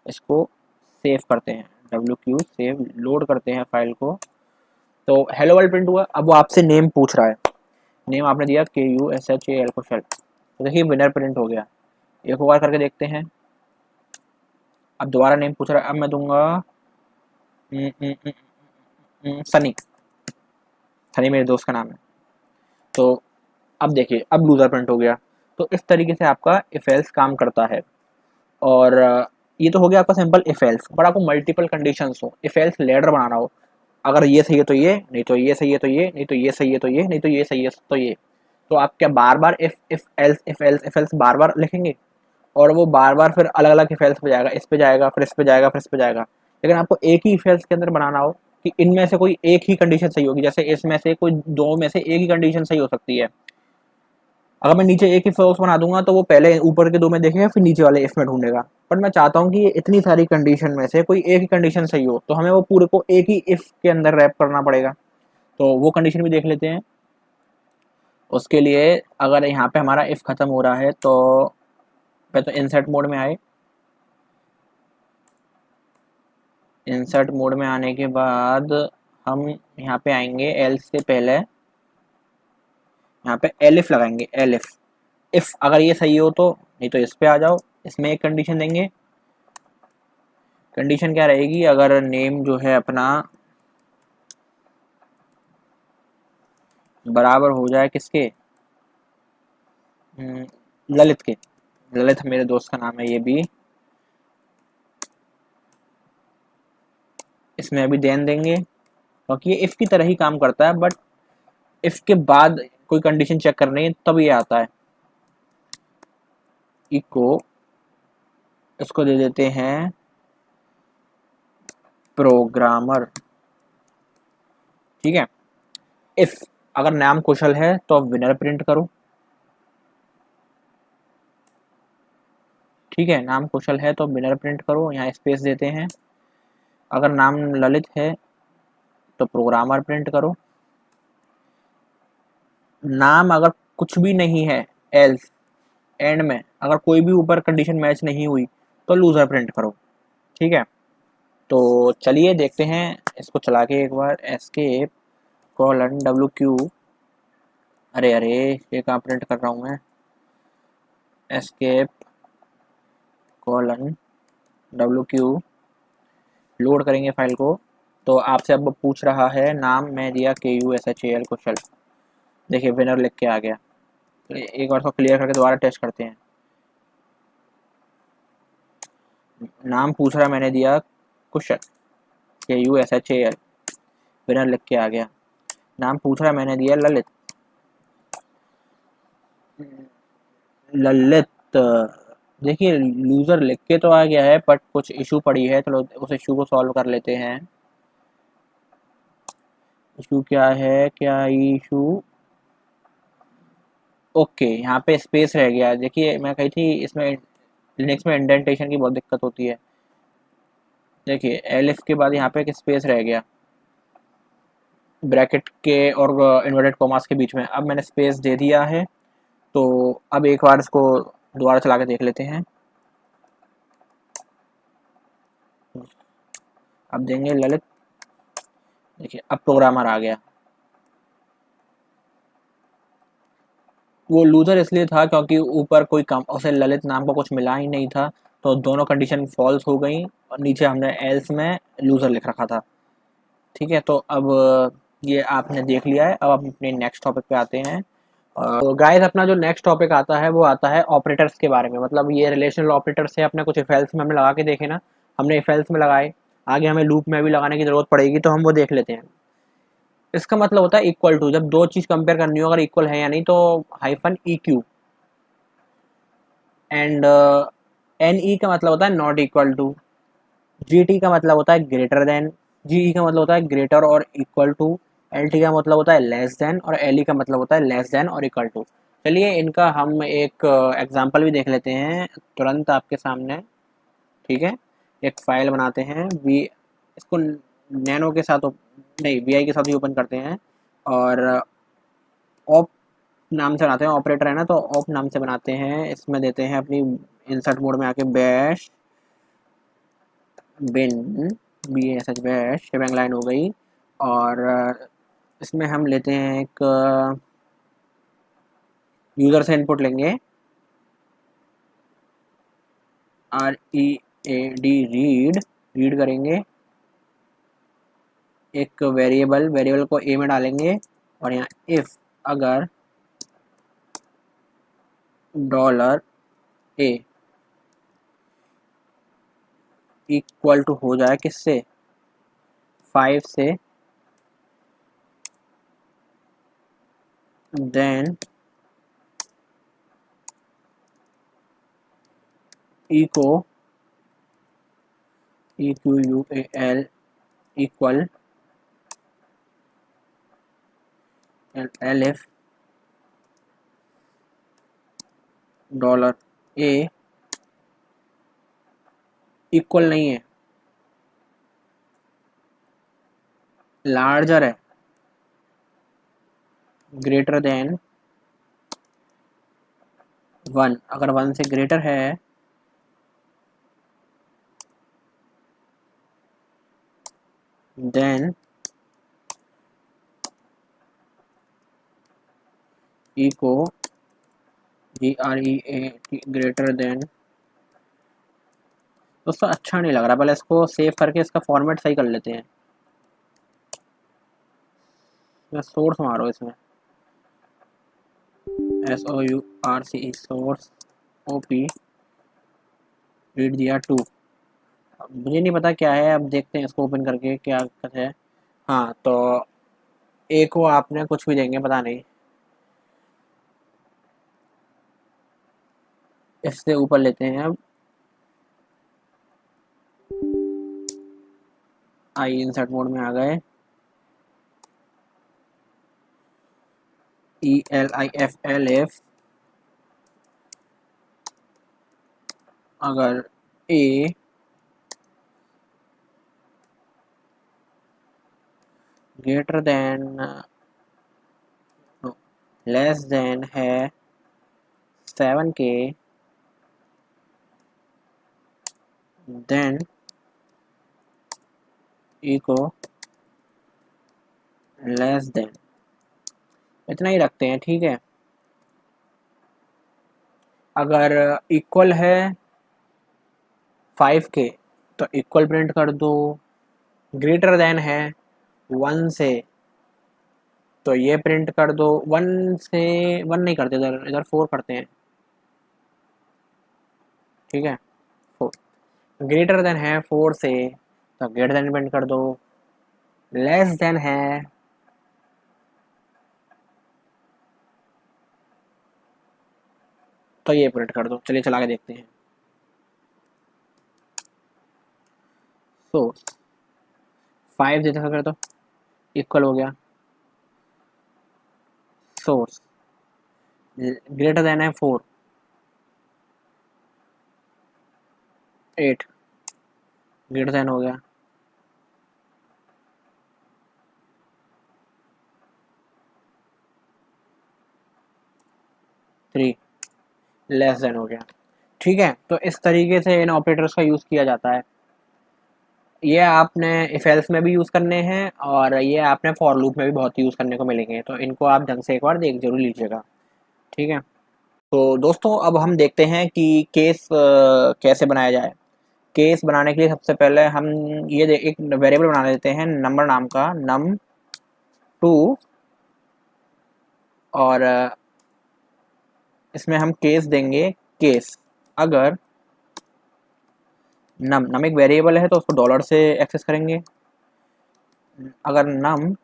इसको सेव करते हैं, WQ सेव, लोड करते हैं फाइल को। तो हेलो वर्ल्ड प्रिंट हुआ। अब वो आपसे नेम पूछ रहा है, नेम आपने दिया KUSHAL कुशल, तो देखिए विनर प्रिंट हो गया। एक और करके देखते हैं, अब दोबारा नेम पूछ रहा है, अब मैं दूंगा सनी, सनी मेरे दोस्त का नाम है। तो अब देखिए, अब लूजर प्रिंट हो गया। तो इस तरीके से आपका इफ एल्स काम करता है। और ये तो हो गया आपका सिंपल इफ एल्स। बट आपको मल्टीपल कंडीशंस हो, इफ एल्स लेडर बनाना हो, अगर ये सही है तो ये, नहीं तो ये सही है तो ये, नहीं तो ये सही है तो ये, नहीं तो ये सही है तो ये, तो आप क्या बार बार इफ एल्स बार बार लिखेंगे, और वो बार बार फिर अलग अलग इफ एल्स पे जाएगा, इस पे जाएगा, फिर इस पे जाएगा, फिर इस पे जाएगा। लेकिन आपको एक ही इफ एल्स के अंदर बनाना हो कि इनमें से कोई एक ही कंडीशन सही होगी, जैसे इसमें से कोई दो में से एक ही कंडीशन सही हो सकती है। अगर मैं नीचे एक इफ एल्स बना दूंगा तो वो पहले ऊपर के दो में देखेगा, फिर नीचे वाले इफ में ढूंढेगा। पर मैं चाहता हूँ कि ये इतनी सारी कंडीशन में से कोई एक ही कंडीशन सही हो, तो हमें वो पूरे को एक ही इफ के अंदर रैप करना पड़ेगा। तो वो कंडीशन भी देख लेते हैं। उसके लिए अगर यहाँ पे हमारा इफ खत्म हो रहा है तो पहले तो इंसर्ट मोड में आए, इंसर्ट मोड में आने के बाद हम यहाँ पे आएंगे, एल्स से पहले यहाँ पे एलिफ लगाएंगे, एलिफ। इफ अगर ये सही हो तो, नहीं तो इस पे आ जाओ। इसमें एक कंडीशन देंगे, कंडीशन क्या रहेगी, अगर नेम जो है अपना बराबर हो जाए किसके, ललित के, ललित मेरे दोस्त का नाम है ये भी, इसमें अभी ध्यान देंगे क्योंकि ये इफ की तरह ही काम करता है, बट इफ के बाद कोई कंडीशन चेक करनी है तब ये आता है। इको इसको दे देते हैं प्रोग्रामर। ठीक है, इफ अगर नाम कुशल है तो विनर प्रिंट करो। ठीक है, नाम कुशल है तो विनर प्रिंट करो, यहाँ स्पेस देते हैं। अगर नाम ललित है तो प्रोग्रामर प्रिंट करो। नाम अगर कुछ भी नहीं है, एल्स एंड में अगर कोई भी ऊपर कंडीशन मैच नहीं हुई तो लूजर प्रिंट करो। ठीक है, तो चलिए देखते हैं इसको चला के एक बार, एस्केप कोलन WQ, अरे अरे ये कहाँ प्रिंट कर रहा हूँ मैं, एस्केप कोलन WQ, लोड करेंगे फाइल को। तो आपसे अब पूछ रहा है, नाम मैं दिया KUSHAL कुशल, देखिए विनर लिख के आ गया। तो एक बार इसको क्लियर करके दोबारा टेस्ट करते हैं। नाम पूछ रहा मैंने दिया कुशल, KUSHAL, विनर लिख के आ गया। नाम पूछ रहा मैंने दिया ललित, ललित देखिए लूजर लिख के तो आ गया है, बट कुछ इशू पड़ी है, चलो उस इशू को सॉल्व कर लेते हैं। इशू क्या है, क्या इशू, ओके यहाँ पे स्पेस रह गया। देखिए मैं कही थी इसमें लिनक्स में इंडेंटेशन की बहुत दिक्कत होती है। देखिए एलिफ के बाद यहाँ पे एक स्पेस रह गया ब्रैकेट के और इन्वर्टेड कॉमास के बीच में। अब मैंने स्पेस दे दिया है, तो अब एक बार इसको दोबारा चला के देख लेते हैं। अब देंगे ललित। देखिए अब प्रोग्रामर आ गया। वो लूजर इसलिए था क्योंकि ऊपर कोई कम उसे ललित नाम का कुछ मिला ही नहीं था, तो दोनों कंडीशन फॉल्स हो गई और नीचे हमने एल्स में लूजर लिख रखा था। ठीक है, तो अब ये आपने देख लिया है। अब हम अपने नेक्स्ट टॉपिक पे आते हैं। तो गाइस अपना जो नेक्स्ट टॉपिक आता है वो आता है ऑपरेटर्स के बारे में। मतलब ये रिलेशनल ऑपरेटर्स है अपने कुछ इफ एल्स में हमने लगा के देखे ना, हमने इफ एल्स में लगाए, आगे हमें लूप में भी लगाने की जरूरत पड़ेगी, तो हम वो देख लेते हैं। इसका मतलब होता है इक्वल टू, जब दो चीज कंपेयर करनी हो अगर इक्वल है या नहीं, तो hyphen E Q. And N E का मतलब होता है not equal to. G T का मतलब होता है ग्रेटर देन। जी ई का मतलब होता है ग्रेटर और इक्वल टू। एल टी का मतलब होता है लेस देन, और एल ई का मतलब होता है लेस देन और इक्वल टू। चलिए इनका हम एक एग्जांपल भी देख लेते हैं तुरंत आपके सामने। ठीक है, एक फाइल बनाते हैं वी, इसको नैनो के साथ नहीं वी आई के साथ ही ओपन करते हैं, और ऑप नाम से बनाते हैं। ऑपरेटर है ना, तो ऑप नाम से बनाते हैं। इसमें देते हैं अपनी इंसर्ट मोड में आके bash bin B S H bash shebang line हो गई। और इसमें हम लेते हैं एक यूज़र से इनपुट लेंगे, R E A D read, read करेंगे एक वेरिएबल, वेरिएबल को ए में डालेंगे, और यहाँ इफ अगर डॉलर ए इक्वल टू हो जाए किससे, 5 से, देन ई को E Q U A L equal L F dollar A equal नहीं है, लार्जर है, ग्रेटर देन 1। अगर 1 से ग्रेटर है देन ई को जी आर ई ए ग्रेटर देन। दोस्तों अच्छा नहीं लग रहा, पहले इसको सेव करके इसका फॉर्मेट सही कर लेते हैं। सोर्स मारो इसमें, S O U R C E source, O P, read दिया 2। मुझे नहीं पता क्या है, अब देखते हैं इसको ओपन करके क्या है। हाँ तो ए को आपने कुछ भी देंगे पता नहीं, इससे ऊपर लेते हैं अब आई, इंसर्ट मोड में आ गए, E L I F L F अगर ए ग्रेटर देन लेस देन है 7 के, देन ई को लेस देन, इतना ही रखते हैं। ठीक है, अगर इक्वल है 5 के तो इक्वल प्रिंट कर दो, ग्रेटर देन है 1 से तो ये प्रिंट कर दो। 1 से 1 नहीं करते, इधर इधर 4 करते हैं। ठीक है, 4 ग्रेटर देन है 4 से तो ग्रेटर देन प्रिंट कर दो, लेस देन है तो ये प्रिंट कर दो। चलिए चला के देखते हैं। तो 5 जैसा कर दो, इक्वल हो गया, सोर्स ग्रेटर देन है 4, 8 ग्रेटर देन हो गया, 3 लेस देन हो गया। ठीक है, तो इस तरीके से इन ऑपरेटर्स का यूज़ किया जाता है। ये आपने इफ एल्स में भी यूज़ करने हैं और ये आपने फॉर लूप में भी बहुत यूज़ करने को मिलेंगे, तो इनको आप ढंग से एक बार देख जरूर लीजिएगा। ठीक है, तो दोस्तों अब हम देखते हैं कि केस कैसे बनाया जाए। केस बनाने के लिए सबसे पहले हम एक वेरिएबल बना लेते हैं नंबर नाम का, num2, और इसमें हम केस देंगे केस। अगर नम एक वेरिएबल है तो उसको डॉलर से एक्सेस करेंगे। अगर नम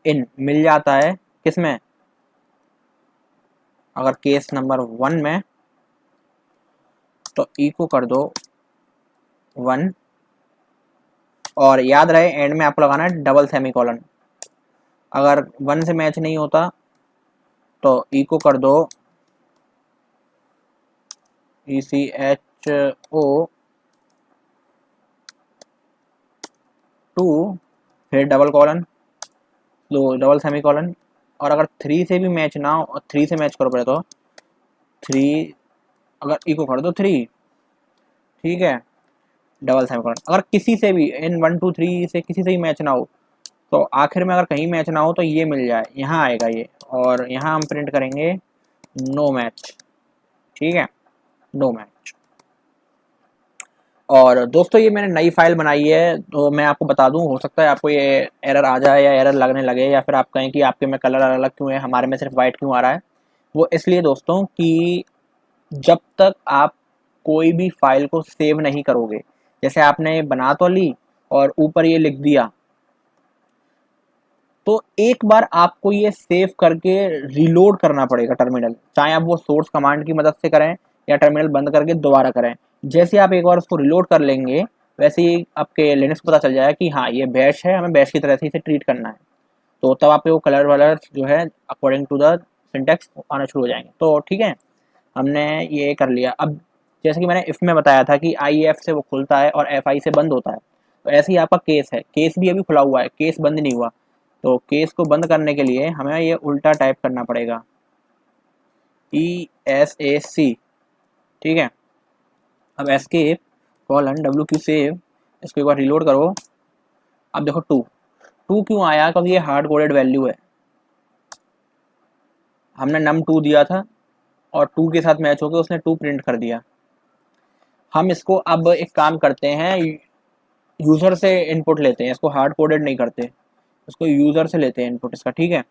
इन मिल जाता है किसमें, अगर केस नंबर 1 में, तो इको कर दो 1, और याद रहे एंड में आपको लगाना है डबल सेमीकोलन। अगर 1 से मैच नहीं होता तो इको कर दो ECHO 2, फिर डबल कॉलन, तो डबल सेमीकोलन। और अगर 3 से भी मैच ना हो, 3 से मैच करो पहले तो 3, अगर इको कर दो 3, ठीक है, डबल सेमीकोलन। अगर किसी से भी इन 1 2 3 से किसी से भी मैच ना हो, तो आखिर में अगर कहीं मैच ना हो तो ये मिल जाए, यहाँ आएगा ये, और यहाँ हम प्रिंट करेंगे नो मैच। ठीक है, नो मैच। और दोस्तों ये मैंने नई फाइल बनाई है, तो मैं आपको बता दूं, हो सकता है आपको ये एरर आ जाए या एरर लगने लगे, या फिर आप कहें कि आपके में कलर अलग अलग क्यों है, हमारे में सिर्फ वाइट क्यों आ रहा है। वो इसलिए दोस्तों कि जब तक आप कोई भी फाइल को सेव नहीं करोगे, जैसे आपने बना तो ली और ऊपर ये लिख दिया, तो एक बार आपको ये सेव करके रीलोड करना पड़ेगा टर्मिनल, चाहे आप वो सोर्स कमांड की मदद से करें या टर्मिनल बंद करके दोबारा करें। जैसे आप एक बार उसको रीलोड कर लेंगे, वैसे ही आपके लिनक्स को पता चल जाएगा कि हाँ ये बैश है, हमें बैश की तरह से इसे ट्रीट करना है। तो तब आपके वो कलर वलर जो है अकॉर्डिंग टू द सिंटेक्स आना शुरू हो जाएंगे। तो ठीक है, हमने ये कर लिया। अब जैसे कि मैंने इफ में बताया था कि आई एफ से वो खुलता है और एफ आई से बंद होता है, तो ऐसे ही आपका केस है, केस भी अभी खुला हुआ है, केस बंद नहीं हुआ। तो केस को बंद करने के लिए हमें ये उल्टा टाइप करना पड़ेगा, ESAC। ठीक है, अब एस्केप कॉलन WQ सेव, इसको एक बार रिलोड करो। अब देखो 2 क्यों आया, क्योंकि ये हार्ड कोडेड वैल्यू है, हमने num2 दिया था और 2 के साथ मैच होकर उसने 2 प्रिंट कर दिया। हम इसको अब एक काम करते हैं, यूज़र से इनपुट लेते हैं, इसको हार्ड कोडेड नहीं करते, इसको यूज़र से लेते हैं इनपुट इसका। ठीक है,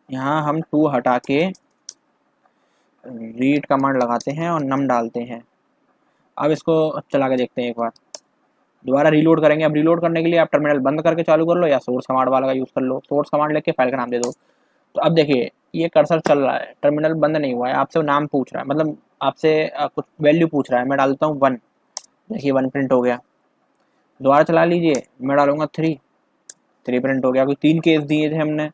यहाँ हम 2 हटा के रीड कमांड लगाते हैं और नम डालते हैं। अब इसको चला के देखते हैं एक बार, दोबारा रीलोड करेंगे। अब रीलोड करने के लिए आप टर्मिनल बंद करके चालू कर लो या सोर्स कमांड वाला का यूज़ कर लो, सोर्स कमांड लेके फाइल का नाम दे दो। तो अब देखिए ये कर्सर चल रहा है, टर्मिनल बंद नहीं हुआ है, आपसे नाम पूछ रहा है, मतलब आपसे कुछ वैल्यू पूछ रहा है। मैं डालता हूँ 1, देखिए 1 प्रिंट हो गया। दोबारा चला लीजिए, मैं डालूंगा 3 प्रिंट हो गया, कोई 3 केस दिए थे हमने।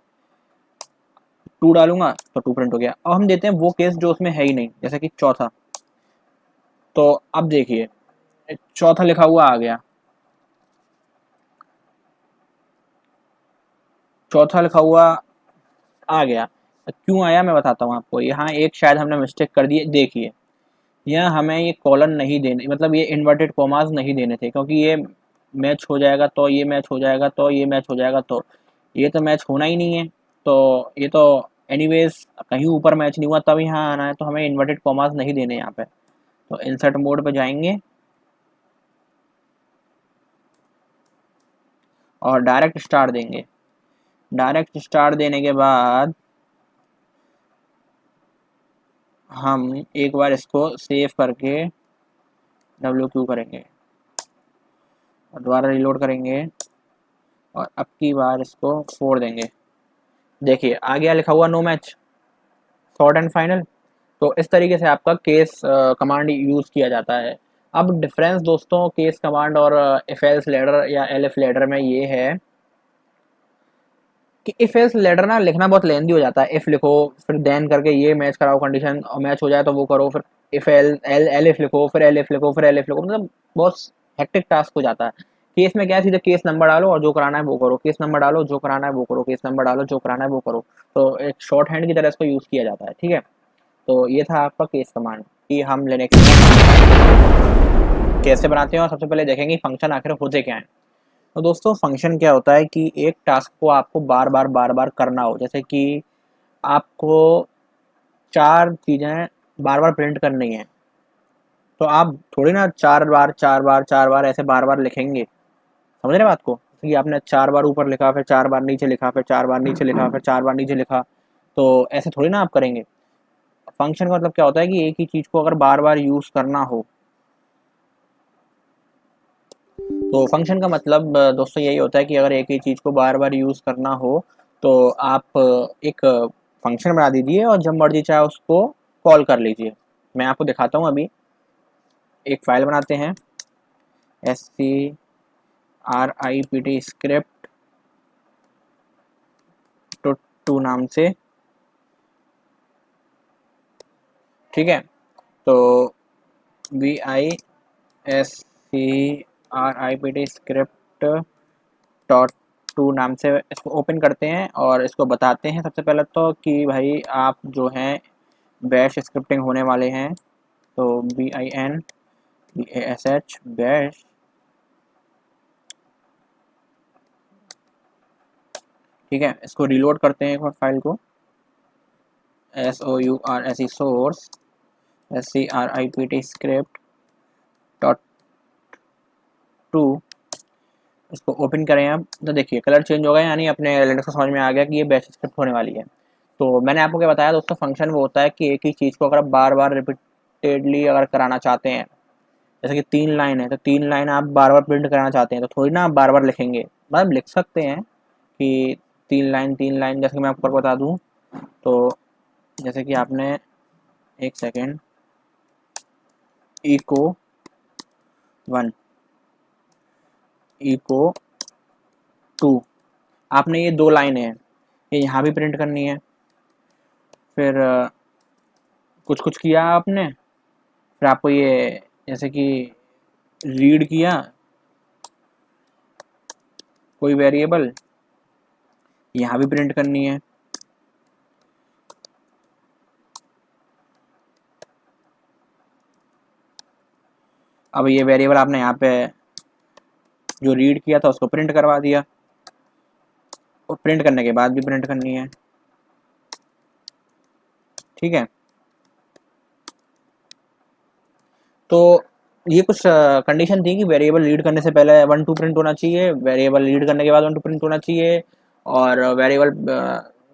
2 डालूंगा तो 2 प्रिंट हो गया। अब हम देते हैं वो केस जो उसमें है ही नहीं, जैसे कि चौथा। तो अब देखिए चौथा लिखा हुआ आ गया, चौथा लिखा हुआ आ गया। क्यों आया मैं बताता हूँ आपको। यहाँ एक शायद हमने मिस्टेक कर दी, देखिए यहाँ हमें ये कॉलन नहीं देने, मतलब ये इन्वर्टेड कॉमास नहीं देने थे, क्योंकि ये मैच हो जाएगा तो ये मैच हो जाएगा तो ये मैच हो जाएगा, तो ये तो मैच होना ही नहीं है। तो ये तो एनीवेज कहीं ऊपर मैच नहीं हुआ तब यहाँ आना है, तो हमें इन्वर्टेड कॉमास नहीं देने यहाँ पे। तो इंसर्ट मोड पे जाएंगे और डायरेक्ट स्टार देंगे। डायरेक्ट स्टार देने के बाद हम एक बार इसको सेव करके WQ करेंगे और दोबारा रिलोड करेंगे और अब की बार इसको 4 देंगे। देखिए आ गया लिखा हुआ no match, short and final. तो इस तरीके से आपका केस कमांड यूज़ किया जाता है। अब डिफरेंस दोस्तों केस कमांड और इफ एल्स लेडर या एलिफ लेडर में ये है कि इफ एल्स लेडर ना लिखना बहुत लेंदी हो जाता है। इफ लिखो फिर देन करके ये मैच कराओ कंडीशन, और मैच हो जाए तो वो करो, फिर if L L L if लिखो, फिर एल इफ लिखो, फिर एल इफ लिखो, मतलब बहुत हेक्टिक टास्क हो जाता है। केस में क्या है, सीधे केस नंबर डालो और जो कराना है वो करो, केस नंबर डालो जो कराना है वो करो, केस नंबर डालो जो कराना है वो करो। तो एक शॉर्ट हैंड की तरह इसको यूज़ किया जाता है, ठीक है। तो ये था आपका केस कमांड कि हम लिनक्स कैसे बनाते हैं, और सबसे पहले देखेंगे फंक्शन आखिर होते क्या हैं। तो दोस्तों फंक्शन क्या होता है कि एक टास्क को आपको बार बार करना हो, जैसे कि आपको 4 चीज़ें बार बार प्रिंट करनी है, तो आप थोड़ी ना 4 बार ऐसे बार बार लिखेंगे, समझ रहे बात को, कि आपने 4 बार ऊपर लिखा, फिर 4 बार नीचे लिखा, फिर 4 बार नीचे लिखा, फिर 4 बार नीचे लिखा, तो ऐसे थोड़ी ना आप करेंगे। फंक्शन का मतलब क्या होता है कि एक ही चीज़ को अगर बार बार यूज़ करना हो, तो फंक्शन का मतलब दोस्तों यही होता है कि अगर एक ही चीज़ को बार बार यूज़ करना हो, तो आप एक फंक्शन बना दीजिए और जब मर्जी चाहे उसको कॉल कर लीजिए। मैं आपको दिखाता हूँ अभी। एक फ़ाइल बनाते हैं, script स्क्रिप्ट टू नाम से, ठीक है। तो VISCRIPT स्क्रिप्ट डॉट टू नाम से इसको ओपन करते हैं और इसको बताते हैं सबसे पहले तो कि भाई आप जो हैं बैश स्क्रिप्टिंग होने वाले हैं। तो BINBASH बैश, ठीक है। इसको रीलोड करते हैं एक बार फाइल को, SOURCE source SCRIPT script dot to, इसको ओपन करें अब। तो देखिए कलर चेंज हो गया, यानी अपने लिनक्स को समझ में आ गया कि ये बैश स्क्रिप्ट होने वाली है। तो मैंने आपको क्या बताया दोस्तों, फंक्शन वो होता है कि एक ही चीज़ को अगर आप बार बार रिपीटेडली अगर कराना चाहते हैं, जैसे कि 3 लाइन है तो 3 लाइन आप बार बार प्रिंट कराना चाहते हैं, तो थोड़ी ना आप बार बार लिखेंगे, मतलब लिख सकते हैं कि 3 लाइन, जैसे कि मैं आपको बता दूँ। तो जैसे कि आपने, एक सेकेंड, इको 1, इको 2, आपने ये 2 लाइनें हैं, ये यहाँ भी प्रिंट करनी है। फिर कुछ कुछ किया आपने, फिर आपको ये जैसे कि रीड किया कोई वेरिएबल, यहाँ भी प्रिंट करनी है। अब ये वेरिएबल आपने यहाँ पे जो रीड किया था उसको प्रिंट करवा दिया, और प्रिंट करने के बाद भी प्रिंट करनी है, ठीक है। तो ये कुछ कंडीशन थी कि वेरिएबल रीड करने से पहले 1 2 प्रिंट होना चाहिए, वेरिएबल रीड करने के बाद 1 2 प्रिंट होना चाहिए, और वेरिएबल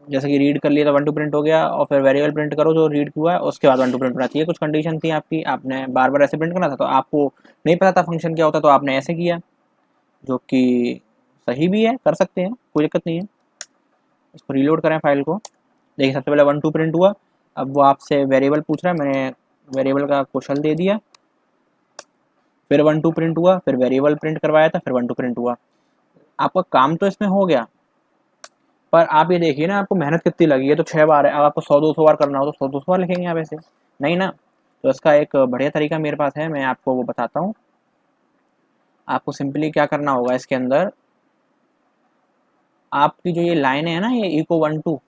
जैसे कि रीड कर लिया तो 1 2 प्रिंट हो गया, और फिर वेरिएबल प्रिंट करो जो रीड हुआ है उसके बाद 1 2 प्रिंट होना चाहिए। कुछ कंडीशन थी आपकी, आपने बार बार ऐसे प्रिंट करना था, तो आपको नहीं पता था फंक्शन क्या होता, तो आपने ऐसे किया, जो कि सही भी है, कर सकते हैं, कोई दिक्कत नहीं है। इसको रीलोड करें फाइल को, देखिए सबसे पहले 1 2 प्रिंट हुआ। अब वो आपसे वेरिएबल पूछ रहा है, मैंने वेरिएबल का क्वेश्चन दे दिया, फिर 1 2 प्रिंट हुआ, फिर वेरिएबल प्रिंट करवाया था, फिर 1 2 प्रिंट हुआ। आपका काम तो इसमें हो गया, पर आप ये देखिए ना आपको मेहनत कितनी लगी है। तो 6 बार है, अब आपको 100 200 बार करना हो तो 100 200 बार लिखेंगे आप ऐसे, नहीं ना। तो इसका एक बढ़िया तरीका मेरे पास है, मैं आपको वो बताता हूँ। आपको सिंपली क्या करना होगा, इसके अंदर आपकी जो ये लाइन है ना, ये इको 1 2,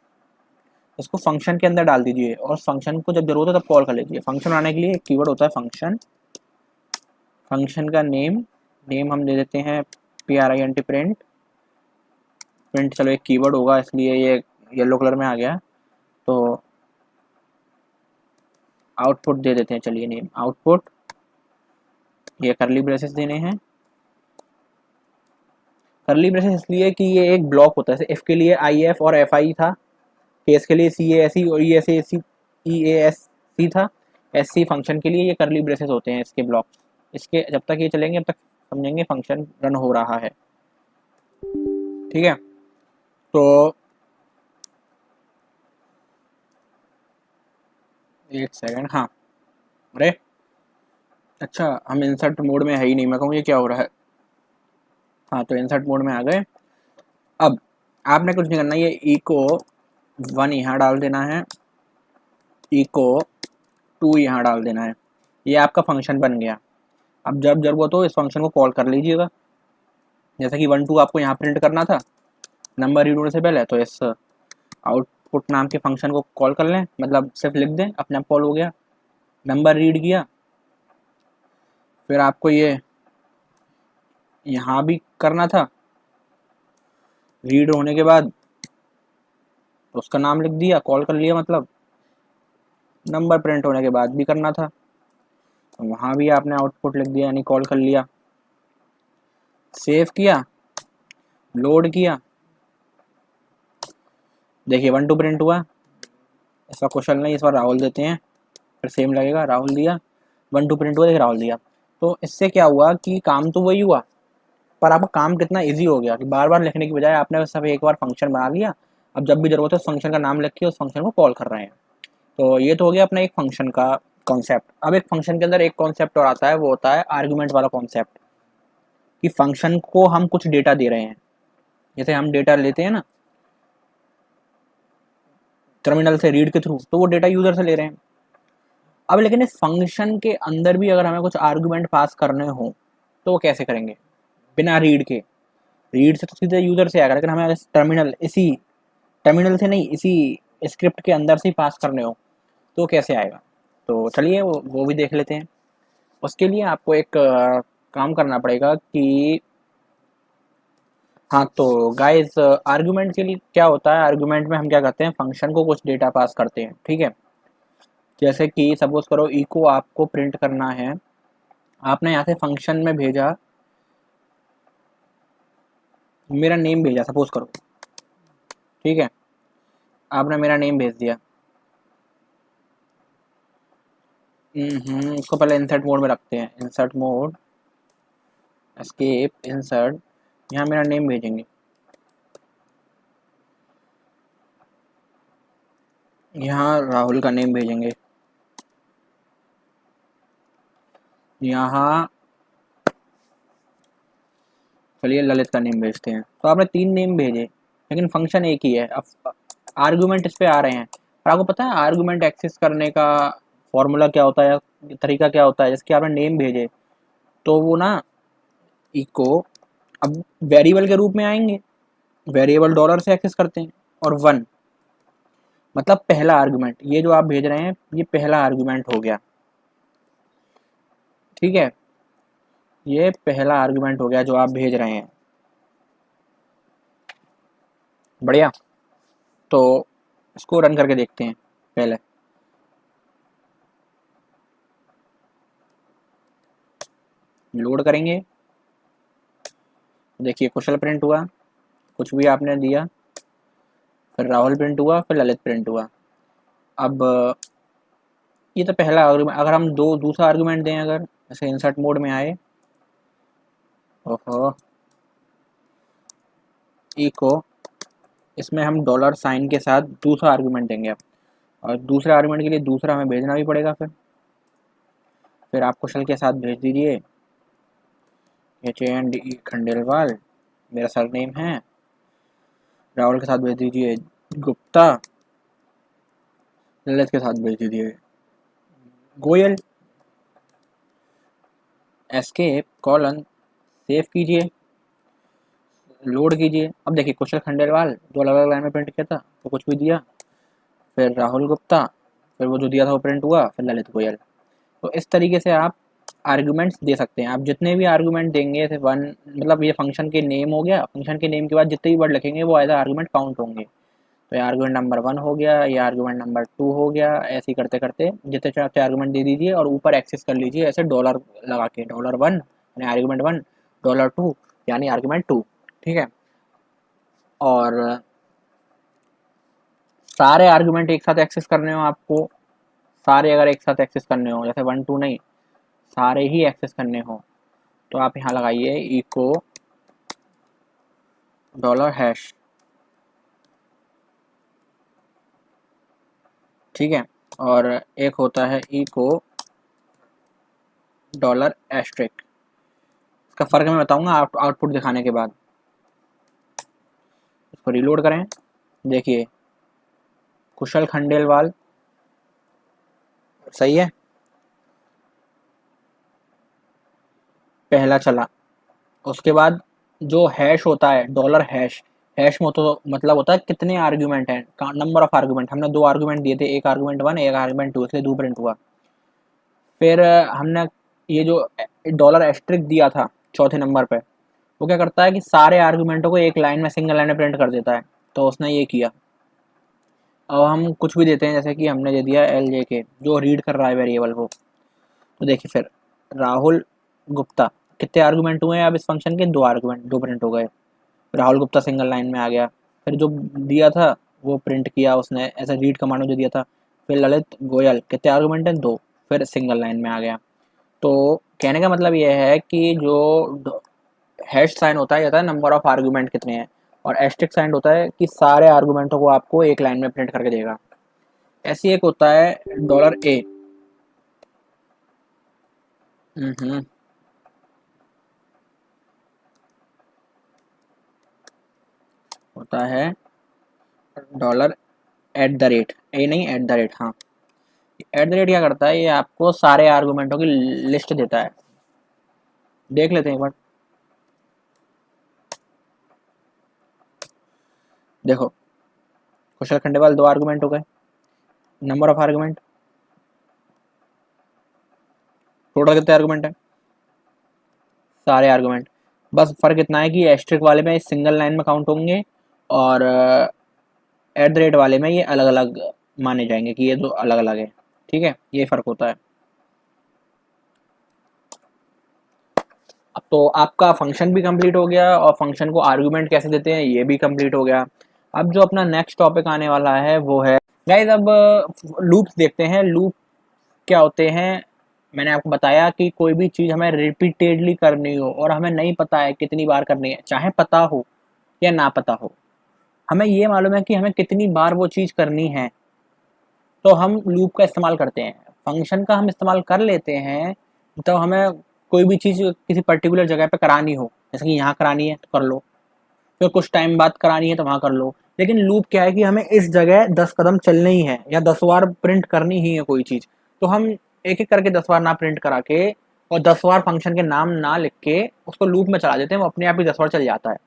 इसको फंक्शन के अंदर डाल दीजिए, और फंक्शन को जब जरूरत है तब कॉल कर लीजिए। फंक्शन बनाने के लिए एक कीवर्ड होता है फंक्शन, फंक्शन का नेम हम दे देते हैं PRINT प्रिंट। प्रिंट चलो एक कीवर्ड होगा इसलिए ये येलो कलर में आ गया। तो आउटपुट दे देते हैं, चलिए नेम आउटपुट, ये करली ब्रेसेस देने हैं। करली ब्रेसेस इसलिए कि ये एक ब्लॉक होता है, एफ के लिए IF और FI था, केस के लिए CASE और EASC था, SC फंक्शन के लिए ये करली ब्रेसेस होते हैं, इसके ब्लॉक्स। इसके जब तक ये चलेंगे तब तक समझेंगे फंक्शन रन हो रहा है, ठीक है। तो एक सेकंड, हाँ, अरे अच्छा, हम इंसर्ट मोड में है ही नहीं, मैं कहूँ ये क्या हो रहा है। हाँ, तो इंसर्ट मोड में आ गए। अब आपने कुछ नहीं करना, ये इको 1 यहाँ डाल देना है, इको 2 यहाँ डाल देना है, ये आपका फंक्शन बन गया। अब जब ज़रूरत हो इस फंक्शन को कॉल कर लीजिएगा। जैसे कि 1 2 आपको यहाँ प्रिंट करना था नंबर रीड होने से पहले, तो इस आउटपुट नाम के फंक्शन को कॉल कर लें, मतलब सिर्फ लिख दें, अपने आप कॉल हो गया। नंबर रीड किया, फिर आपको ये यहाँ भी करना था, रीड होने के बाद तो उसका नाम लिख दिया, कॉल कर लिया, मतलब नंबर प्रिंट होने के बाद भी करना था, तो वहाँ भी आपने आउटपुट लिख दिया, यानी कॉल कर लिया। सेव किया, लोड किया, देखिए 1 2 प्रिंट हुआ। इसका क्वेश्चन नहीं, इस बार राहुल देते हैं, फिर सेम लगेगा, राहुल दिया, 1 2 प्रिंट हुआ, देखिए राहुल दिया। तो इससे क्या हुआ कि काम तो वही हुआ, पर आपका काम कितना ईजी हो गया कि बार बार लिखने की बजाय आपने सब एक बार फंक्शन बना लिया। अब जब भी जरूरत है उस फंक्शन का नाम लिख के उस फंक्शन को कॉल कर रहे हैं। तो ये तो हो गया अपना एक फंक्शन का कॉन्सेप्ट। अब एक फंक्शन के अंदर एक कॉन्सेप्ट और आता है, वो होता है आर्गुमेंट वाला कॉन्सेप्ट, कि फंक्शन को हम कुछ डेटा दे रहे हैं। जैसे हम डेटा लेते हैं ना टर्मिनल से रीड के थ्रू, तो वो डेटा यूजर से ले रहे हैं। अब लेकिन इस फंक्शन के अंदर भी अगर हमें कुछ आर्गुमेंट पास करने हो तो वो कैसे करेंगे, बिना रीड के। रीड से तो सीधे यूजर से आएगा, लेकिन हमें इसी टर्मिनल से नहीं, इसी स्क्रिप्ट के अंदर से ही पास करने हो तो कैसे आएगा। तो चलिए वो भी देख लेते हैं। उसके लिए आपको एक काम करना पड़ेगा कि हाँ, तो गाइस आर्गुमेंट के लिए क्या होता है, आर्गुमेंट में हम क्या करते हैं, फंक्शन को कुछ डेटा पास करते हैं, ठीक है। जैसे कि सपोज करो इको आपको प्रिंट करना है, आपने यहाँ से फंक्शन में भेजा, मेरा नेम भेजा सपोज करो, ठीक है, आपने मेरा नेम भेज दिया। इसको पहले इंसर्ट मोड में रखते हैं, इंसर्ट मोड, एस्केप, इंसर्ट, यहाँ मेरा नेम भेजेंगे, यहाँ राहुल का नेम भेजेंगे, यहाँ चलिए ललित का नेम भेजते हैं। तो आपने 3 नेम भेजे, लेकिन फंक्शन एक ही है। अब आर्गुमेंट इस पे आ रहे हैं, और आपको पता है आर्गुमेंट एक्सेस करने का फॉर्मूला क्या होता है, तरीका क्या होता है। जैसे कि आपने नेम भेजे तो वो ना इको अब वेरिएबल के रूप में आएंगे, वेरिएबल डॉलर से एक्सेस करते हैं, और 1 मतलब पहला आर्गुमेंट, ये जो आप भेज रहे हैं ये पहला आर्गुमेंट हो गया, ठीक है, ये पहला आर्गुमेंट हो गया जो आप भेज रहे हैं। बढ़िया, तो इसको रन करके देखते हैं पहले। लोड करेंगे, देखिए कुशल प्रिंट हुआ, कुछ भी आपने दिया, फिर राहुल प्रिंट हुआ, फिर ललित प्रिंट हुआ। अब ये तो पहला आर्गुमेंट, अगर हम दूसरा आर्गुमेंट दें, अगर जैसे इंसर्ट मोड में आए, ओहो इको, इसमें हम डॉलर साइन के साथ दूसरा आर्गुमेंट देंगे अब, और दूसरे आर्गुमेंट के लिए दूसरा हमें भेजना भी पड़ेगा। फिर आप कुशल के साथ भेज दीजिए HAND खंडेलवाल, मेरा सर नेम है। राहुल के साथ भेज दीजिए गुप्ता, ललित के साथ भेज दीजिए गोयल। एस्केप कॉलन, सेव कीजिए, लोड कीजिए। अब देखिए कुशल खंडेलवाल दो अलग अलग लाइन में प्रिंट किया था, तो कुछ भी दिया, फिर राहुल गुप्ता, फिर वो जो दिया था वो प्रिंट हुआ, फिर ललित गोयल। तो इस तरीके से आप आर्गुमेंट्स दे सकते हैं। आप जितने भी आर्गुमेंट देंगे, जैसे 1 मतलब ये फंक्शन के नेम हो गया, फंक्शन के नेम के बाद जितने भी वर्ड लिखेंगे वो एज आर्गुमेंट काउंट होंगे। तो ये आर्गुमेंट नंबर 1 हो गया, ये आर्गुमेंट नंबर 2 हो गया, ऐसे ही करते करते जितने चाहते आर्गुमेंट दे दीजिए, और ऊपर एक्सेस कर लीजिए ऐसे डॉलर लगा के, $1 यानी आर्गुमेंट 1, $2 यानी आर्गुमेंट 2, ठीक है। और सारे आर्गुमेंट एक साथ एक्सेस करने हो आपको, सारे अगर एक साथ एक्सेस करने हो, जैसे 1 2 नहीं, सारे ही एक्सेस करने हो, तो आप यहाँ लगाइए इको $#, ठीक है। और एक होता है इको $*, इसका फ़र्क मैं बताऊंगा आउटपुट दिखाने के बाद। इसको रीलोड करें, देखिए कुशल खंडेलवाल सही है, पहला चला। उसके बाद जो हैश होता है, डॉलर हैश, हैश में तो मतलब होता है कितने आर्ग्यूमेंट हैं, नंबर ऑफ आर्ग्यूमेंट। हमने 2 आर्ग्यूमेंट दिए थे, एक आर्ग्यूमेंट 1, एक आर्ग्यूमेंट 2, इसलिए 2 प्रिंट हुआ। फिर हमने ये जो डॉलर एस्ट्रिक दिया था चौथे नंबर पे, वो क्या करता है कि सारे आर्ग्यूमेंटों को एक लाइन में, सिंगल लाइन में प्रिंट कर देता है। तो उसने ये किया। अब हम कुछ भी देते हैं, जैसे कि हमने दे दिया एल जे के, जो रीड कर रहा है वेरिएबल को। तो देखिए फिर राहुल गुप्ता, कितने आर्गूमेंट हुए हैं अब इस फंक्शन के? 2 आर्गूमेंट, 2 प्रिंट हो गए। राहुल गुप्ता सिंगल लाइन में आ गया। फिर जो दिया था वो प्रिंट किया उसने, ऐसा रीड कमांड में जो दिया था। फिर ललित गोयल, कितने आर्गूमेंट हैं? 2, फिर सिंगल लाइन में आ गया। तो कहने का मतलब ये है कि जो हैश साइन होता है, ये होता है नंबर ऑफ आर्गूमेंट कितने हैं, और एस्ट्रिक साइन होता है कि सारे आर्गूमेंटों को आपको एक लाइन में प्रिंट करके देगा। ऐसी एक होता है डॉलर ए। होता है डॉलर एट द रेट, ए नहीं एट द रेट, हाँ। एट द रेट क्या करता है, ये आपको सारे आर्गूमेंटों की लिस्ट देता है। देख लेते हैं एक बार। देखो, कुशल खंडेवाल 2 आर्गूमेंट हो गए। नंबर ऑफ आर्गूमेंट, टोटल कितने आर्गूमेंट है? सारे आर्गूमेंट। बस फर्क इतना है कि एस्ट्रिक वाले में सिंगल लाइन में काउंट होंगे, और एट द रेट वाले में ये अलग अलग माने जाएंगे कि ये दो अलग अलग है। ठीक है, ये फर्क होता है। अब तो आपका फंक्शन भी कंप्लीट हो गया, और फंक्शन को आर्गुमेंट कैसे देते हैं ये भी कंप्लीट हो गया। अब जो अपना नेक्स्ट टॉपिक आने वाला है वो है गाइस, अब लूप्स देखते हैं। लूप क्या होते हैं? मैंने आपको बताया कि कोई भी चीज़ हमें रिपीटेडली करनी हो और हमें नहीं पता है कितनी बार करनी है, चाहे पता हो या ना पता हो, हमें ये मालूम है कि हमें कितनी बार वो चीज़ करनी है, तो हम लूप का इस्तेमाल करते हैं। फंक्शन का हम इस्तेमाल कर लेते हैं तो हमें कोई भी चीज़ किसी पर्टिकुलर जगह पे करानी हो, जैसे कि यहाँ करानी है तो कर लो, फिर कुछ टाइम बाद करानी है तो वहाँ कर लो। लेकिन लूप क्या है कि हमें इस जगह 10 कदम चलना ही है, या 10 बार प्रिंट करनी ही है कोई चीज़। तो हम एक एक करके 10 बार ना प्रिंट करा के और 10 बार फंक्शन के नाम ना लिख के उसको लूप में चला देते हैं, वो अपने आप ही 10 बार चल जाता है।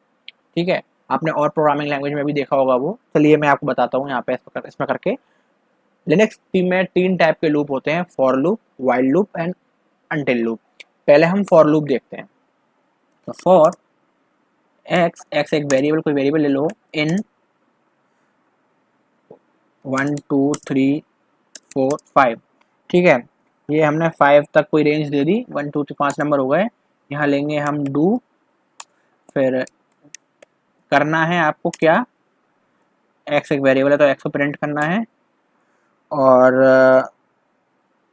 ठीक है, आपने और प्रोग्रामिंग लैंग्वेज में भी देखा होगा वो। चलिए मैं आपको बताता हूँ यहाँ पे इसमें करके। लिनक्स में 3 टाइप के लूप होते हैं, for loop, while loop and until loop. पहले हम फॉर लूप देखते हैं। तो फॉर एक्स, एक्स एक वेरिएबल, कोई वेरिएबल ले लो, इन 1 2 3 4 5। ठीक है, ये हमने 5 तक कोई रेंज दे दी, 1 2 3 5 नंबर हो गए। यहाँ लेंगे हम डू, फिर करना है आपको क्या, एक्स एक वेरिएबल है तो एक्स को प्रिंट करना है, और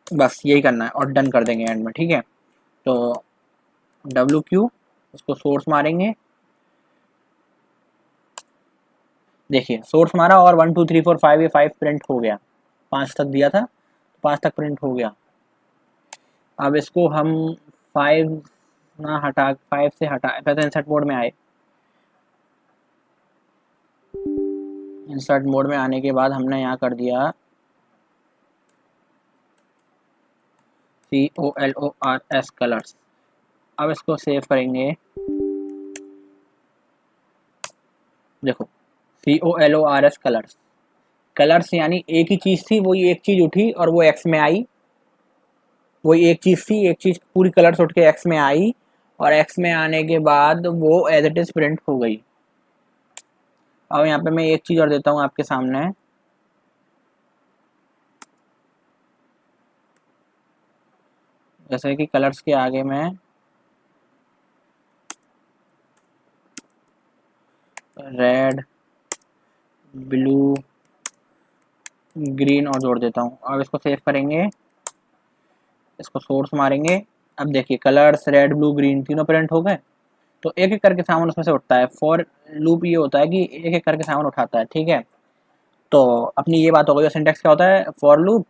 बस यही करना है, और डन कर देंगे एंड में। ठीक है, तो डब्ल्यू क्यू, उसको सोर्स मारेंगे। देखिए सोर्स मारा और 1 2 3 4 5, ये 5 प्रिंट हो गया। 5 तक दिया था, 5 तक प्रिंट हो गया। अब इसको हम 5 ना हटा, 5 से हटा, पहले इंसर्ट मोड में आए। इंसर्ट मोड में आने के बाद हमने यहाँ कर दिया COLORS कलर्स। अब इसको सेव करेंगे। देखो COLORS कलर्स, कलर्स यानी एक ही चीज़ थी, वही एक चीज़ उठी और वो एक्स में आई। वही एक चीज़ थी, एक चीज़ पूरी कलर्स उठ के एक्स में आई, और एक्स में आने के बाद वो एज इट इज़ प्रिंट हो गई। अब यहाँ पे मैं एक चीज़ और देता हूँ आपके सामने। जैसे कि कलर्स के आगे मैं रेड, ब्लू, ग्रीन और जोड़ देता हूँ। अब इसको सेव करेंगे, इसको सोर्स मारेंगे। अब देखिए कलर्स रेड ब्लू ग्रीन तीनों प्रिंट हो गए। तो एक एक करके सामान उसमें से उठता है। फॉर लूप ये होता है कि एक एक करके सामान उठाता है। ठीक है, तो अपनी ये बात हो गई। सिंटेक्स क्या होता है फॉर लूप,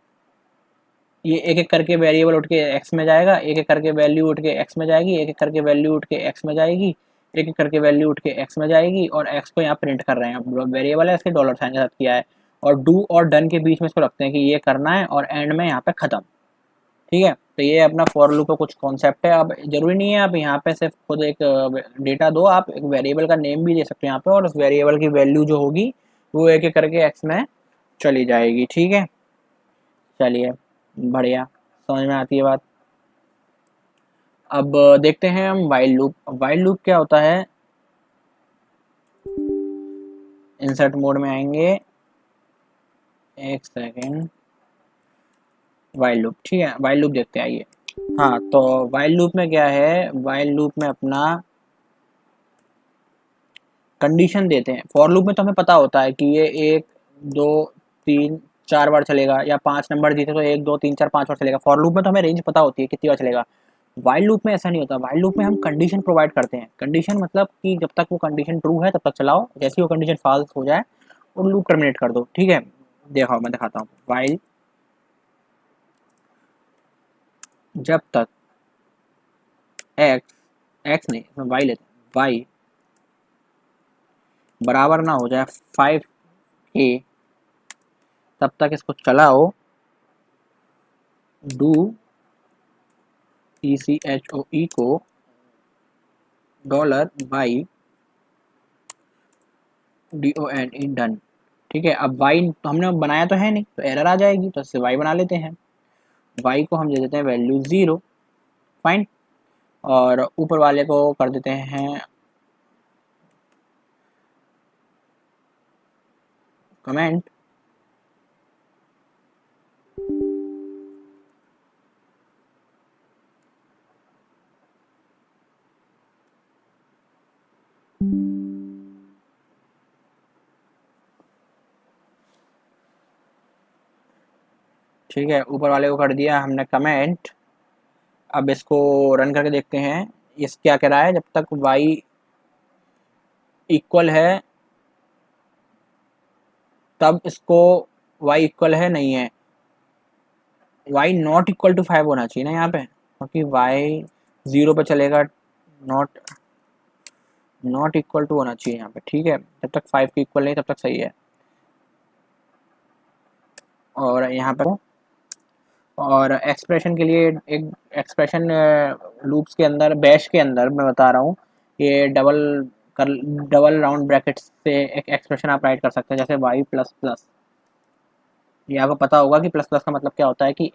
ये एक एक करके वेरिएबल उठ के एक्स में जाएगा, एक एक करके वैल्यू उठ के एक्स में जाएगी, एक एक करके वैल्यू उठ के एक्स में जाएगी, एक एक करके वैल्यू उठ के एक्स में जाएगी, और एक्स को यहाँ प्रिंट कर रहे हैं। वेरिएबल है, इसके डॉलर साइन के साथ किया है, और डू और डन के बीच में इसको रखते हैं कि ये करना है, और एंड में यहाँ पे ख़त्म। ठीक है, तो ये अपना फॉर लूप का कुछ कॉन्सेप्ट है। अब जरूरी नहीं है आप यहाँ पे सिर्फ खुद एक डेटा दो, आप एक वेरिएबल का नेम भी दे सकते हो यहाँ पे, और उस वेरिएबल की वैल्यू जो होगी वो एक एक करके एक्स में चली जाएगी। ठीक है, चलिए बढ़िया, समझ में आती है बात। अब देखते हैं हम वाइल लूप। वाइल लूप क्या होता है, इंसर्ट मोड में आएंगे, एक सेकेंड, वाइल लूप। ठीक है, वाइल लूप देखते हैं, आइए। हाँ, तो वाइल लूप में क्या है, वाइल लूप में अपना कंडीशन देते हैं। फॉर लूप में तो हमें पता होता है कि ये 1 2 3 4 बार चलेगा, या 5 नंबर दिए थे तो 1 2 3 4 5 बार चलेगा। फॉर लूप में तो हमें रेंज पता होती है कितनी बार चलेगा। वाइल लूप में ऐसा नहीं होता। वाइल लूप में हम कंडीशन प्रोवाइड करते हैं। कंडीशन मतलब कि जब तक वो कंडीशन ट्रू है तब तक चलाओ, जैसे ही वो कंडीशन फॉल्स हो जाए और लूप टर्मिनेट कर दो। ठीक है, देखो मैं दिखाता हूँ। वाइल जब तक एक्स, एक्स नहीं, इसमें वाई लेते हैं, वाई बराबर ना हो जाए 5 के, तब तक इसको चलाओ। डू ECHOE को $y DON डन। ठीक है, अब y तो हमने बनाया तो है नहीं, तो एरर आ जाएगी, तो इससे y बना लेते हैं। y को हम दे देते हैं वैल्यू 0, फाइन। और ऊपर वाले को कर देते हैं कमेंट, ठीक है, ऊपर वाले को कर दिया हमने कमेंट। अब इसको रन करके देखते हैं, इस क्या कह रहा है, जब तक y इक्वल है तब इसको, y इक्वल है नहीं है, y नॉट इक्वल टू 5 होना चाहिए ना यहाँ पे, क्योंकि y 0 पे चलेगा, नॉट नॉट इक्वल टू होना चाहिए यहाँ पे। ठीक है, जब तक 5 के इक्वल नहीं तब तक सही है। और यहाँ पे और एक्सप्रेशन के लिए एक एक्सप्रेशन लूप्स के अंदर, बैश के अंदर मैं बता रहा हूँ, ये डबल राउंड ब्रैकेट्स से एक एक्सप्रेशन आप राइट कर सकते हैं, जैसे y प्लस प्लस। ये आपको पता होगा कि प्लस प्लस का मतलब क्या होता है, कि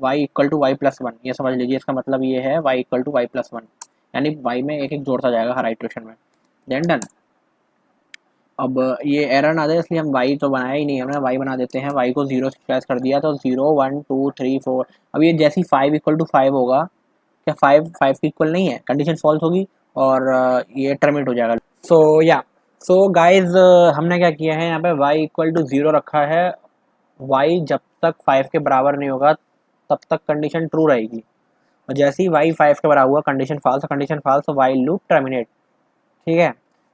y equal to y plus one, ये समझ लीजिए। इसका मतलब ये है y equal to y plus one, यानी y में एक एक जोड़ता जाएगा हर आइटरेशन में। Then done. अब ये एरर ना दे इसलिए हम y तो बनाया ही नहीं, हमने y बना देते हैं। y को 0 से स्क्रैच कर दिया, तो 0 1 2 3 4। अब ये जैसी 5 इक्वल टू 5 होगा, क्या 5 5 के इक्वल नहीं है, कंडीशन फॉल्स होगी और ये टर्मिनेट हो जाएगा। सो गाइज, हमने क्या किया है यहाँ पे, y इक्वल टू 0 रखा है। y जब तक 5 के बराबर नहीं होगा तब तक कंडीशन ट्रू रहेगी, और जैसे ही y 5 के बराबर हुआ कंडीशन फॉल्स, तो वाइल लूप टर्मिनेट। ठीक है,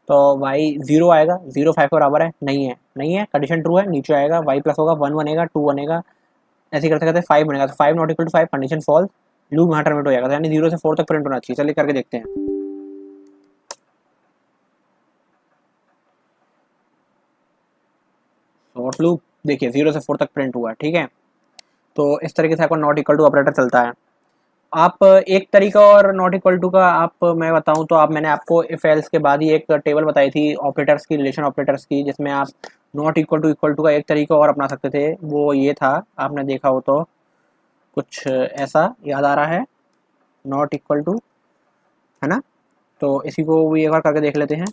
तो y 0 आएगा, 0 5 के बराबर है नहीं है, नहीं है, कंडीशन ट्रू है, नीचे आएगा, y प्लस होगा, 1 बनेगा, 2 बनेगा, ऐसे करते करते 5 बनेगा, तो 5 not equal to 5, condition false, loop वहाँ टर्मिनेट हो जाएगा। तो यानी 0 से 4 तक प्रिंट होना चाहिए। चलिए करके देखते हैं। शॉर्ट लूप देखिए 0 से 4 तक प्रिंट हुआ। ठीक है, तो इस तरीके से आपका नॉट इक्वल टू ऑपरेटर चलता है। आप एक तरीका और नॉट इक्वल टू का आप मैं बताऊं तो, आप मैंने आपको इफ एल्स के बाद ही एक टेबल बताई थी ऑपरेटर्स की, रिलेशन ऑपरेटर्स की, जिसमें आप नॉट इक्वल टू का एक तरीका और अपना सकते थे। वो ये था, आपने देखा हो तो कुछ ऐसा याद आ रहा है, नॉट इक्वल टू, है ना। तो इसी को भी एक बार करके देख लेते हैं।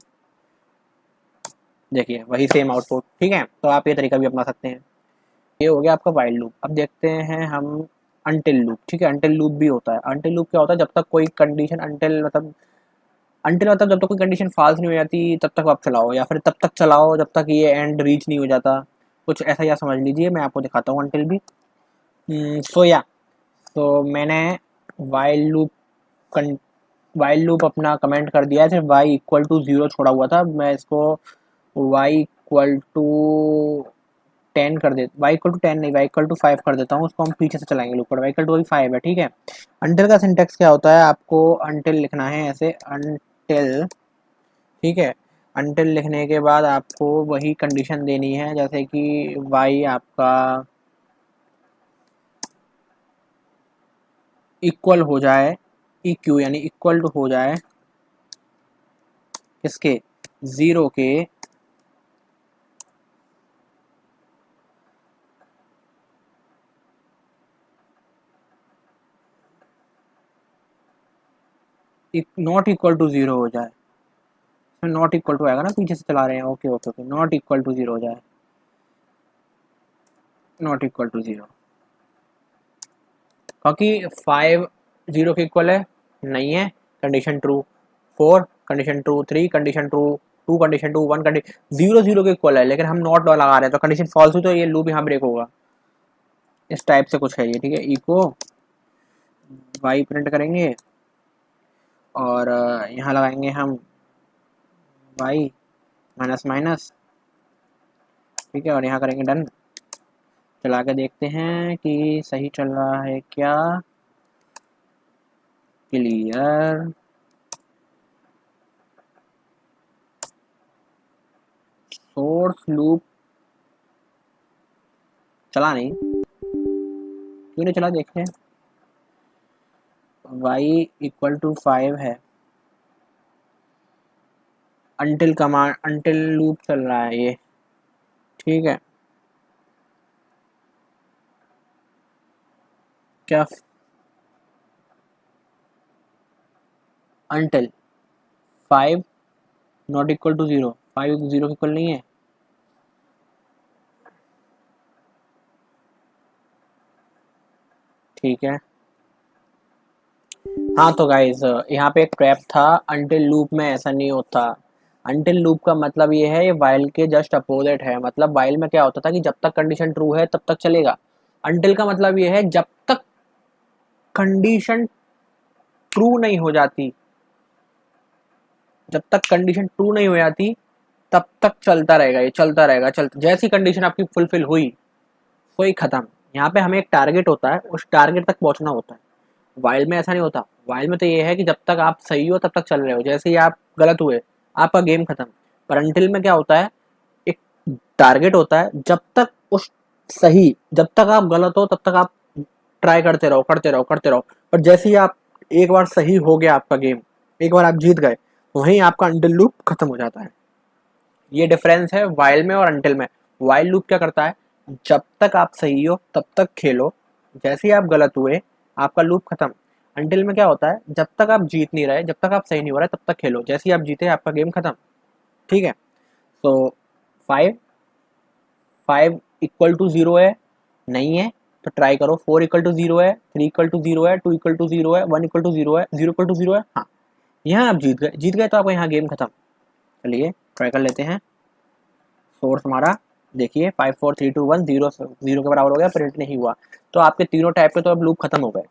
देखिए वही सेम आउटपुट। ठीक है, तो आप ये तरीका भी अपना सकते हैं। ये हो गया आपका वाइल लूप। अब देखते हैं हम अनटिल लूप। ठीक है, अनटिल लूप भी होता है। अनटिल लूप क्या होता है, जब तक कोई कंडीशन, अनटिल मतलब जब तक कोई कंडीशन फॉल्स नहीं हो जाती तब तक आप चलाओ, या फिर तब तक चलाओ जब तक ये एंड रीच नहीं हो जाता, कुछ ऐसा या समझ लीजिए। मैं आपको दिखाता हूँ अनटिल भी। तो मैंने वाइल लूप वाइल लूप अपना कमेंट कर दिया है, सिर्फ y इक्वल टू 0 छोड़ा हुआ था। मैं इसको y इक्वल टू 10 कर दे, y इक्वल टू 10 नहीं, y इक्वल टू 5 कर देता हूँ। उसको हम पीछे से चलाएंगे लूप पर। y इक्वल टू 5 है। ठीक है, अंटिल का सिंटेक्स क्या होता है, आपको अंटिल लिखना है ऐसे, अंटिल। ठीक है, अंटिल लिखने के बाद आपको वही कंडीशन देनी है, जैसे कि y आपका इक्वल हो जाए, EQ यानी इक्वल टू हो जाए किसके, 0 के नॉट इक्वल टू 0 हो जाए। नॉट इक्वल टू आएगा ना, पीछे से चला रहे हैं, okay okay okay, not equal to 0 हो जाए, नॉट इक्वल टू 0, क्योंकि 5 0 के इक्वल है नहीं है, condition true, 4 condition true, 3 condition true, 2 condition true, 1 condition 0 0 के इक्वल है, लेकिन हम नॉट लगा रहे हैं तो कंडीशन फॉल्स हुई तो ये लूप यहाँ ब्रेक होगा। इस टाइप से कुछ है ये, ठीक है। इको वाई प्रिंट करेंगे और यहाँ लगाएंगे हम वाई माइनस माइनस, ठीक है, और यहाँ करेंगे डन। चला के देखते हैं कि सही चल रहा है क्या, क्लियर, सोर्स लूप चला नहीं, क्यों नहीं चला देखते हैं। y इक्वल टू 5 है, अंटिल कमांड, अंटिल लूप चल रहा है ये, ठीक है। क्या अंटिल 5 नॉट इक्वल टू 0, 5 0 के इक्वल नहीं है, ठीक है। हाँ तो गाइज यहाँ पे एक ट्रैप था, अंटिल लूप में ऐसा नहीं होता। अंटिल लूप का मतलब ये है, ये वाइल के जस्ट अपोजिट है। मतलब वाइल में क्या होता था कि जब तक कंडीशन ट्रू है तब तक चलेगा। अंटिल का मतलब ये है जब तक कंडीशन ट्रू नहीं हो जाती, जब तक कंडीशन ट्रू नहीं हो जाती तब तक चलता रहेगा, ये चलता रहेगा, चलता, जैसी कंडीशन आपकी फुलफिल हुई कोई खत्म। यहाँ पे हमें एक टारगेट होता है, उस टारगेट तक पहुंचना होता है। वाइल में ऐसा नहीं होता, वाइल में तो ये है कि जब तक आप सही हो तब तक चल रहे हो, जैसे ही आप गलत हुए आपका गेम खत्म। पर अंटिल में क्या होता है, एक टारगेट होता है, जब तक उस सही, जब तक आप गलत हो तब तक आप ट्राई करते रहो, करते रहो, करते रहो। पर जैसे ही आप एक बार सही हो गया आपका गेम, एक बार आप जीत गए, वहीं आपका अंटिल लूप खत्म हो जाता है। ये डिफरेंस है वाइल में और अंटिल में। वाइल लूप क्या करता है, जब तक आप सही हो तब तक खेलो, जैसे ही आप गलत हुए आपका लूप खत्म। अंटिल में क्या होता है, जब तक आप जीत नहीं रहे, जब तक आप सही नहीं हो रहे तब तक खेलो, जैसे ही आप जीते आपका गेम खत्म, ठीक है। तो 5 5 इक्वल टू 0 है नहीं है तो ट्राई करो, 4 इक्वल टू 0 है, 3 इक्वल टू 0 है, 2 इक्वल टू 0 है, 1 इक्वल टू 0 है, 0 इक्वल टू 0 है, हाँ यहाँ आप जीत गए, जीत गए तो आपका यहाँ गेम खत्म। चलिए ट्राई कर लेते हैं। सोर्स हमारा देखिए 5 4 3 2 1, 0 0 के बराबर हो गया, प्रिंट नहीं हुआ, तो आपके तीनों टाइप के तो अब लूप खत्म हो गए।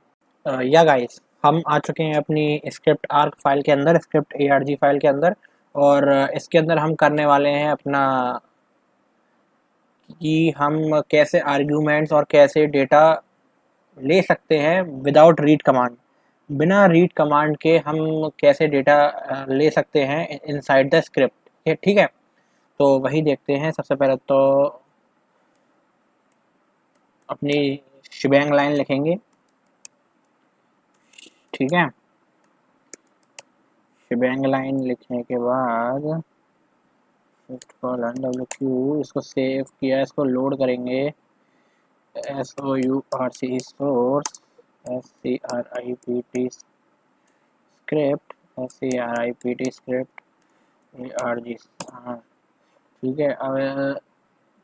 या गाइस हम आ चुके हैं अपनी स्क्रिप्ट आर्क फाइल के अंदर, स्क्रिप्ट ARG फाइल के अंदर, और इसके अंदर हम करने वाले हैं अपना कि हम कैसे आर्ग्यूमेंट्स और कैसे डेटा ले सकते हैं विदाउट रीड कमांड। बिना रीड कमांड के हम कैसे डेटा ले सकते हैं इनसाइड द स्क्रिप्ट, ठीक है। तो वही देखते हैं। सबसे पहले तो अपनी शिबैंग लाइन लिखेंगे, ठीक है। शिबैंग लाइन लिखने के बाद WQ, इसको सेव किया, इसको लोड करेंगे, SOURC source, SCRIPT script, SCRIPT script, ARG, हाँ ठीक है। अब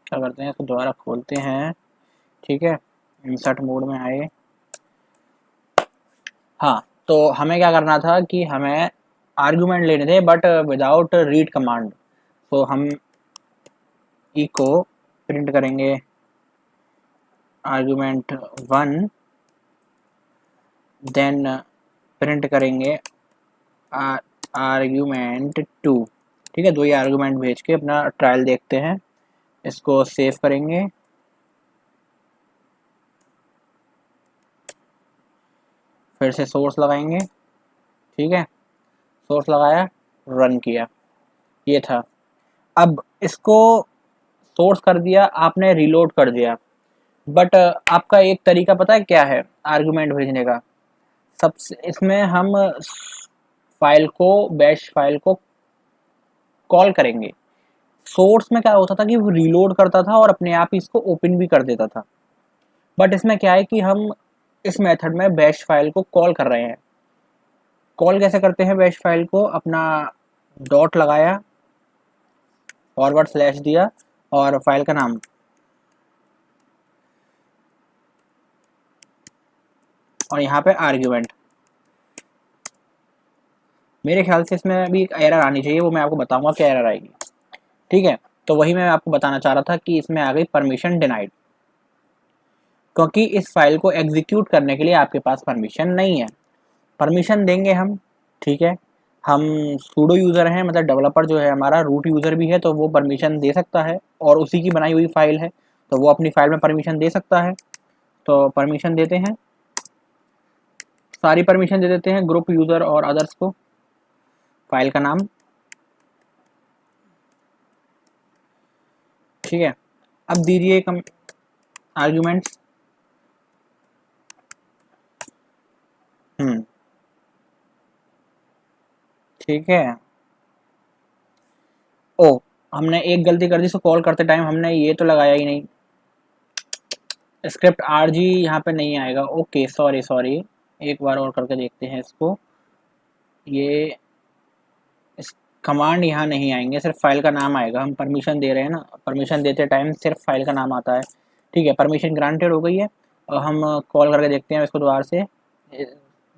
क्या करते हैं, इसको दोबारा खोलते हैं, ठीक है, इंसर्ट मोड में आए। हाँ तो हमें क्या करना था कि हमें आर्गुमेंट लेने थे बट विदाउट रीड कमांड। तो हम ई को प्रिंट करेंगे आर्गुमेंट 1, देन प्रिंट करेंगे आर्गुमेंट 2, ठीक है। दो ही आर्गुमेंट भेज के अपना ट्रायल देखते हैं। इसको सेव करेंगे, फिर से सोर्स लगाएंगे, ठीक है, सोर्स लगाया, रन किया, ये था। अब इसको सोर्स कर दिया आपने, रीलोड कर दिया, बट आपका एक तरीका पता है क्या है आर्गुमेंट भेजने का, सबसे इसमें हम फाइल को बैश फाइल को कॉल करेंगे। सोर्स में क्या होता था कि वो रीलोड करता था और अपने आप ही इसको ओपन भी कर देता था। बट इसमें क्या है कि हम इस मेथड में बैश फाइल को कॉल कर रहे हैं। कॉल कैसे करते हैं बैश फाइल को? अपना डॉट लगाया, फॉरवर्ड स्लैश दिया और फाइल का नाम, और यहाँ पे आर्ग्यूमेंट। मेरे ख्याल से इसमें अभी एक एरर आनी चाहिए, वो मैं आपको बताऊंगा क्या एरर आएगी। ठीक है, तो वही मैं आपको बताना चाह रहा था कि इसमें आ गई परमिशन डिनाइड, क्योंकि इस फाइल को एग्जीक्यूट करने के लिए आपके पास परमिशन नहीं है। परमिशन देंगे हम, ठीक है। हम सूडो यूज़र हैं, मतलब डेवलपर जो है हमारा रूट यूज़र भी है, तो वो परमिशन दे सकता है और उसी की बनाई हुई फाइल है, तो वो अपनी फाइल में परमिशन दे सकता है। तो परमिशन देते हैं, सारी परमिशन दे देते हैं, ग्रुप यूज़र और अदर्स को। फाइल का नाम, ठीक है। अब दीजिए कम आर्ग्यूमेंट्स। ठीक है। ओ, हमने एक गलती कर दी, इसको कॉल करते टाइम हमने ये तो लगाया ही नहीं, स्क्रिप्ट आरजी यहाँ पे नहीं आएगा। ओके, सॉरी सॉरी, एक बार और करके देखते हैं इसको। ये इस कमांड यहाँ नहीं आएंगे, सिर्फ फाइल का नाम आएगा। हम परमिशन दे रहे हैं ना, परमिशन देते टाइम सिर्फ फाइल का नाम आता है। ठीक है, परमिशन ग्रांटेड हो गई है। और हम कॉल करके देखते हैं इसको दोबारा से,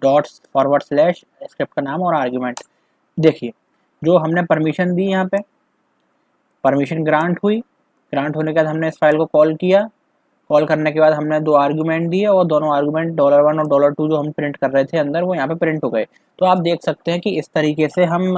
डॉट फॉरवर्ड स्लैश स्क्रिप्ट का नाम और आर्ग्यूमेंट। देखिए, जो हमने परमिशन दी यहाँ पे, परमिशन ग्रांट हुई। ग्रांट होने के बाद हमने इस फाइल को कॉल किया। कॉल करने के बाद हमने 2 आर्गुमेंट दिए और दोनों आर्गुमेंट $1 और $2 जो हम प्रिंट कर रहे थे अंदर, वो यहाँ पे प्रिंट हो गए। तो आप देख सकते हैं कि इस तरीके से हम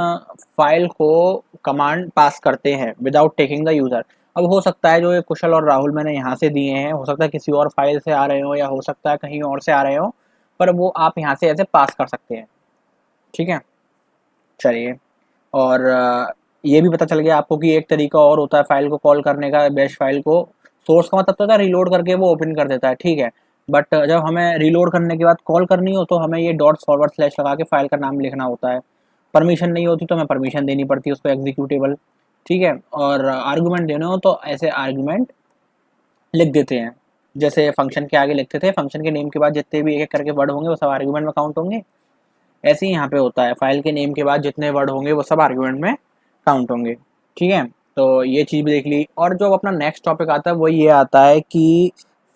फाइल को कमांड पास करते हैं विदाउट टेकिंग द यूज़र। अब हो सकता है जो ये कुशल और राहुल मैंने यहाँ से दिए हैं, हो सकता है किसी और फाइल से आ रहे हो या हो सकता है कहीं और से आ रहे हो, पर वो आप यहाँ से ऐसे पास कर सकते हैं। ठीक है, चलिए। और ये भी पता चल गया आपको कि एक तरीका और होता है फाइल को कॉल करने का, बैश फाइल को। सोर्स का मतलब होता है रीलोड करके वो ओपन कर देता है, ठीक है। बट जब हमें रीलोड करने के बाद कॉल करनी हो तो हमें ये डॉट फॉरवर्ड स्लैश लगा के फाइल का नाम लिखना होता है। परमिशन नहीं होती तो हमें परमिशन देनी पड़ती है उसको, एग्जीक्यूटेबल। ठीक है, और आर्गूमेंट देने हो तो ऐसे आर्गूमेंट लिख देते हैं, जैसे फंक्शन के आगे लिखते थे, फंक्शन के नेम के बाद जितने भी एक एक करके वर्ड होंगे वो सब आर्गूमेंट में काउंट होंगे। ऐसे ही यहाँ पे होता है, फाइल के नेम के बाद जितने वर्ड होंगे वो सब आर्गुमेंट में काउंट होंगे। ठीक है, तो ये चीज़ भी देख ली। और जो अपना नेक्स्ट टॉपिक आता है वो ये आता है कि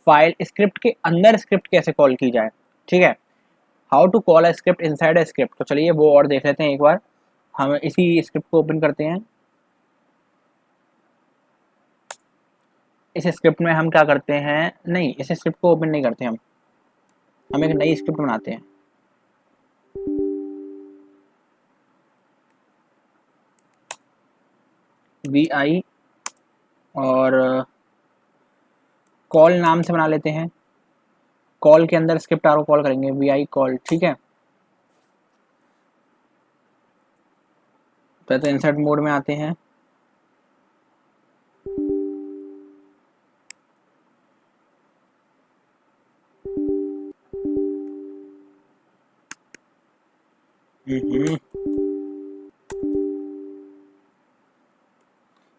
फाइल स्क्रिप्ट के अंदर स्क्रिप्ट कैसे कॉल की जाए। ठीक है, how to call a script inside a script. तो चलिए वो और देख लेते हैं एक बार। हम इसी स्क्रिप्ट को ओपन करते हैं। इस स्क्रिप्ट में हम क्या करते हैं, नहीं, इस स्क्रिप्ट को ओपन नहीं करते हम एक नई स्क्रिप्ट बनाते हैं। vi और कॉल नाम से बना लेते हैं। कॉल के अंदर स्क्रिप्ट आरो कॉल करेंगे, vi कॉल। ठीक है, तो इंसर्ट मोड में आते हैं।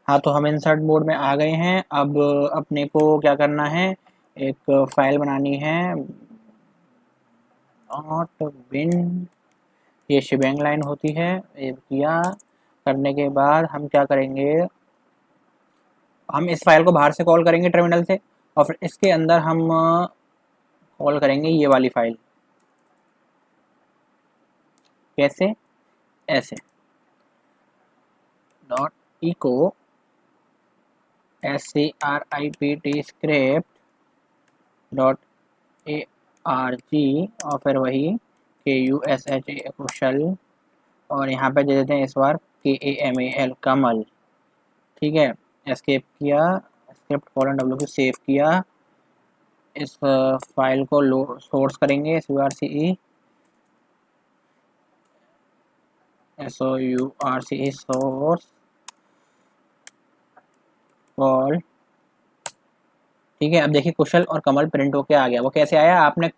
हाँ, तो हम इंसर्ट मोड में आ गए हैं। अब अपने को क्या करना है, एक फाइल बनानी है, नॉट बिन, ये शिबेंग लाइन होती है। ये किया करने के बाद हम क्या करेंगे, हम इस फाइल को बाहर से कॉल करेंगे टर्मिनल से, और फिर इसके अंदर हम कॉल करेंगे ये वाली फाइल। कैसे? ऐसे, dot echo script script dot arg, और फिर वही kush कुशल, और यहाँ पे दे देते हैं इस बार kamal कमल। ठीक है, एस्केप किया, स्क्रिप्ट कॉलन डब्ल्यू को सेव किया। इस फाइल को लो सोर्स करेंगे, source सोर्स कॉल। ठीक है, अब देखिए कुशल और कमल प्रिंट होके आ गया। वो कैसे आया, आपने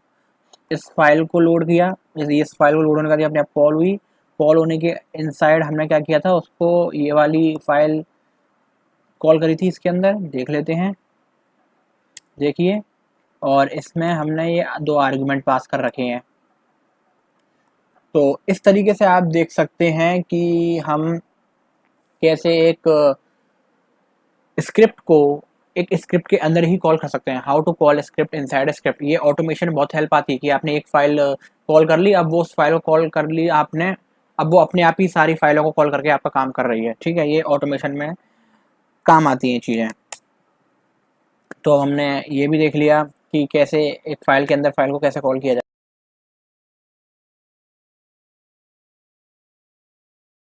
इस फाइल को लोड किया, जैसे इस फाइल को लोड होने के बाद अपने आप कॉल हुई, कॉल होने के इनसाइड हमने क्या किया था, उसको ये वाली फाइल कॉल करी थी, इसके अंदर देख लेते हैं, देखिए, और इसमें हमने ये 2 आर्गुमेंट पास कर रखे हैं। तो इस तरीके से आप देख सकते हैं कि हम कैसे एक स्क्रिप्ट को एक स्क्रिप्ट के अंदर ही कॉल कर सकते हैं। How to call script inside script, ये ऑटोमेशन में बहुत हेल्प आती है कि आपने एक फाइल कॉल कर ली, अब वो उस फाइल को कॉल कर ली आपने, अब वो अपने आप ही सारी फाइलों को कॉल करके आपका काम कर रही है, ठीक है। ये ऑटोमेशन में काम आती हैं चीज़ें। तो हमने ये भी देख लिया कि कैसे एक फाइल के अंदर फाइल को कैसे कॉल किया जाए।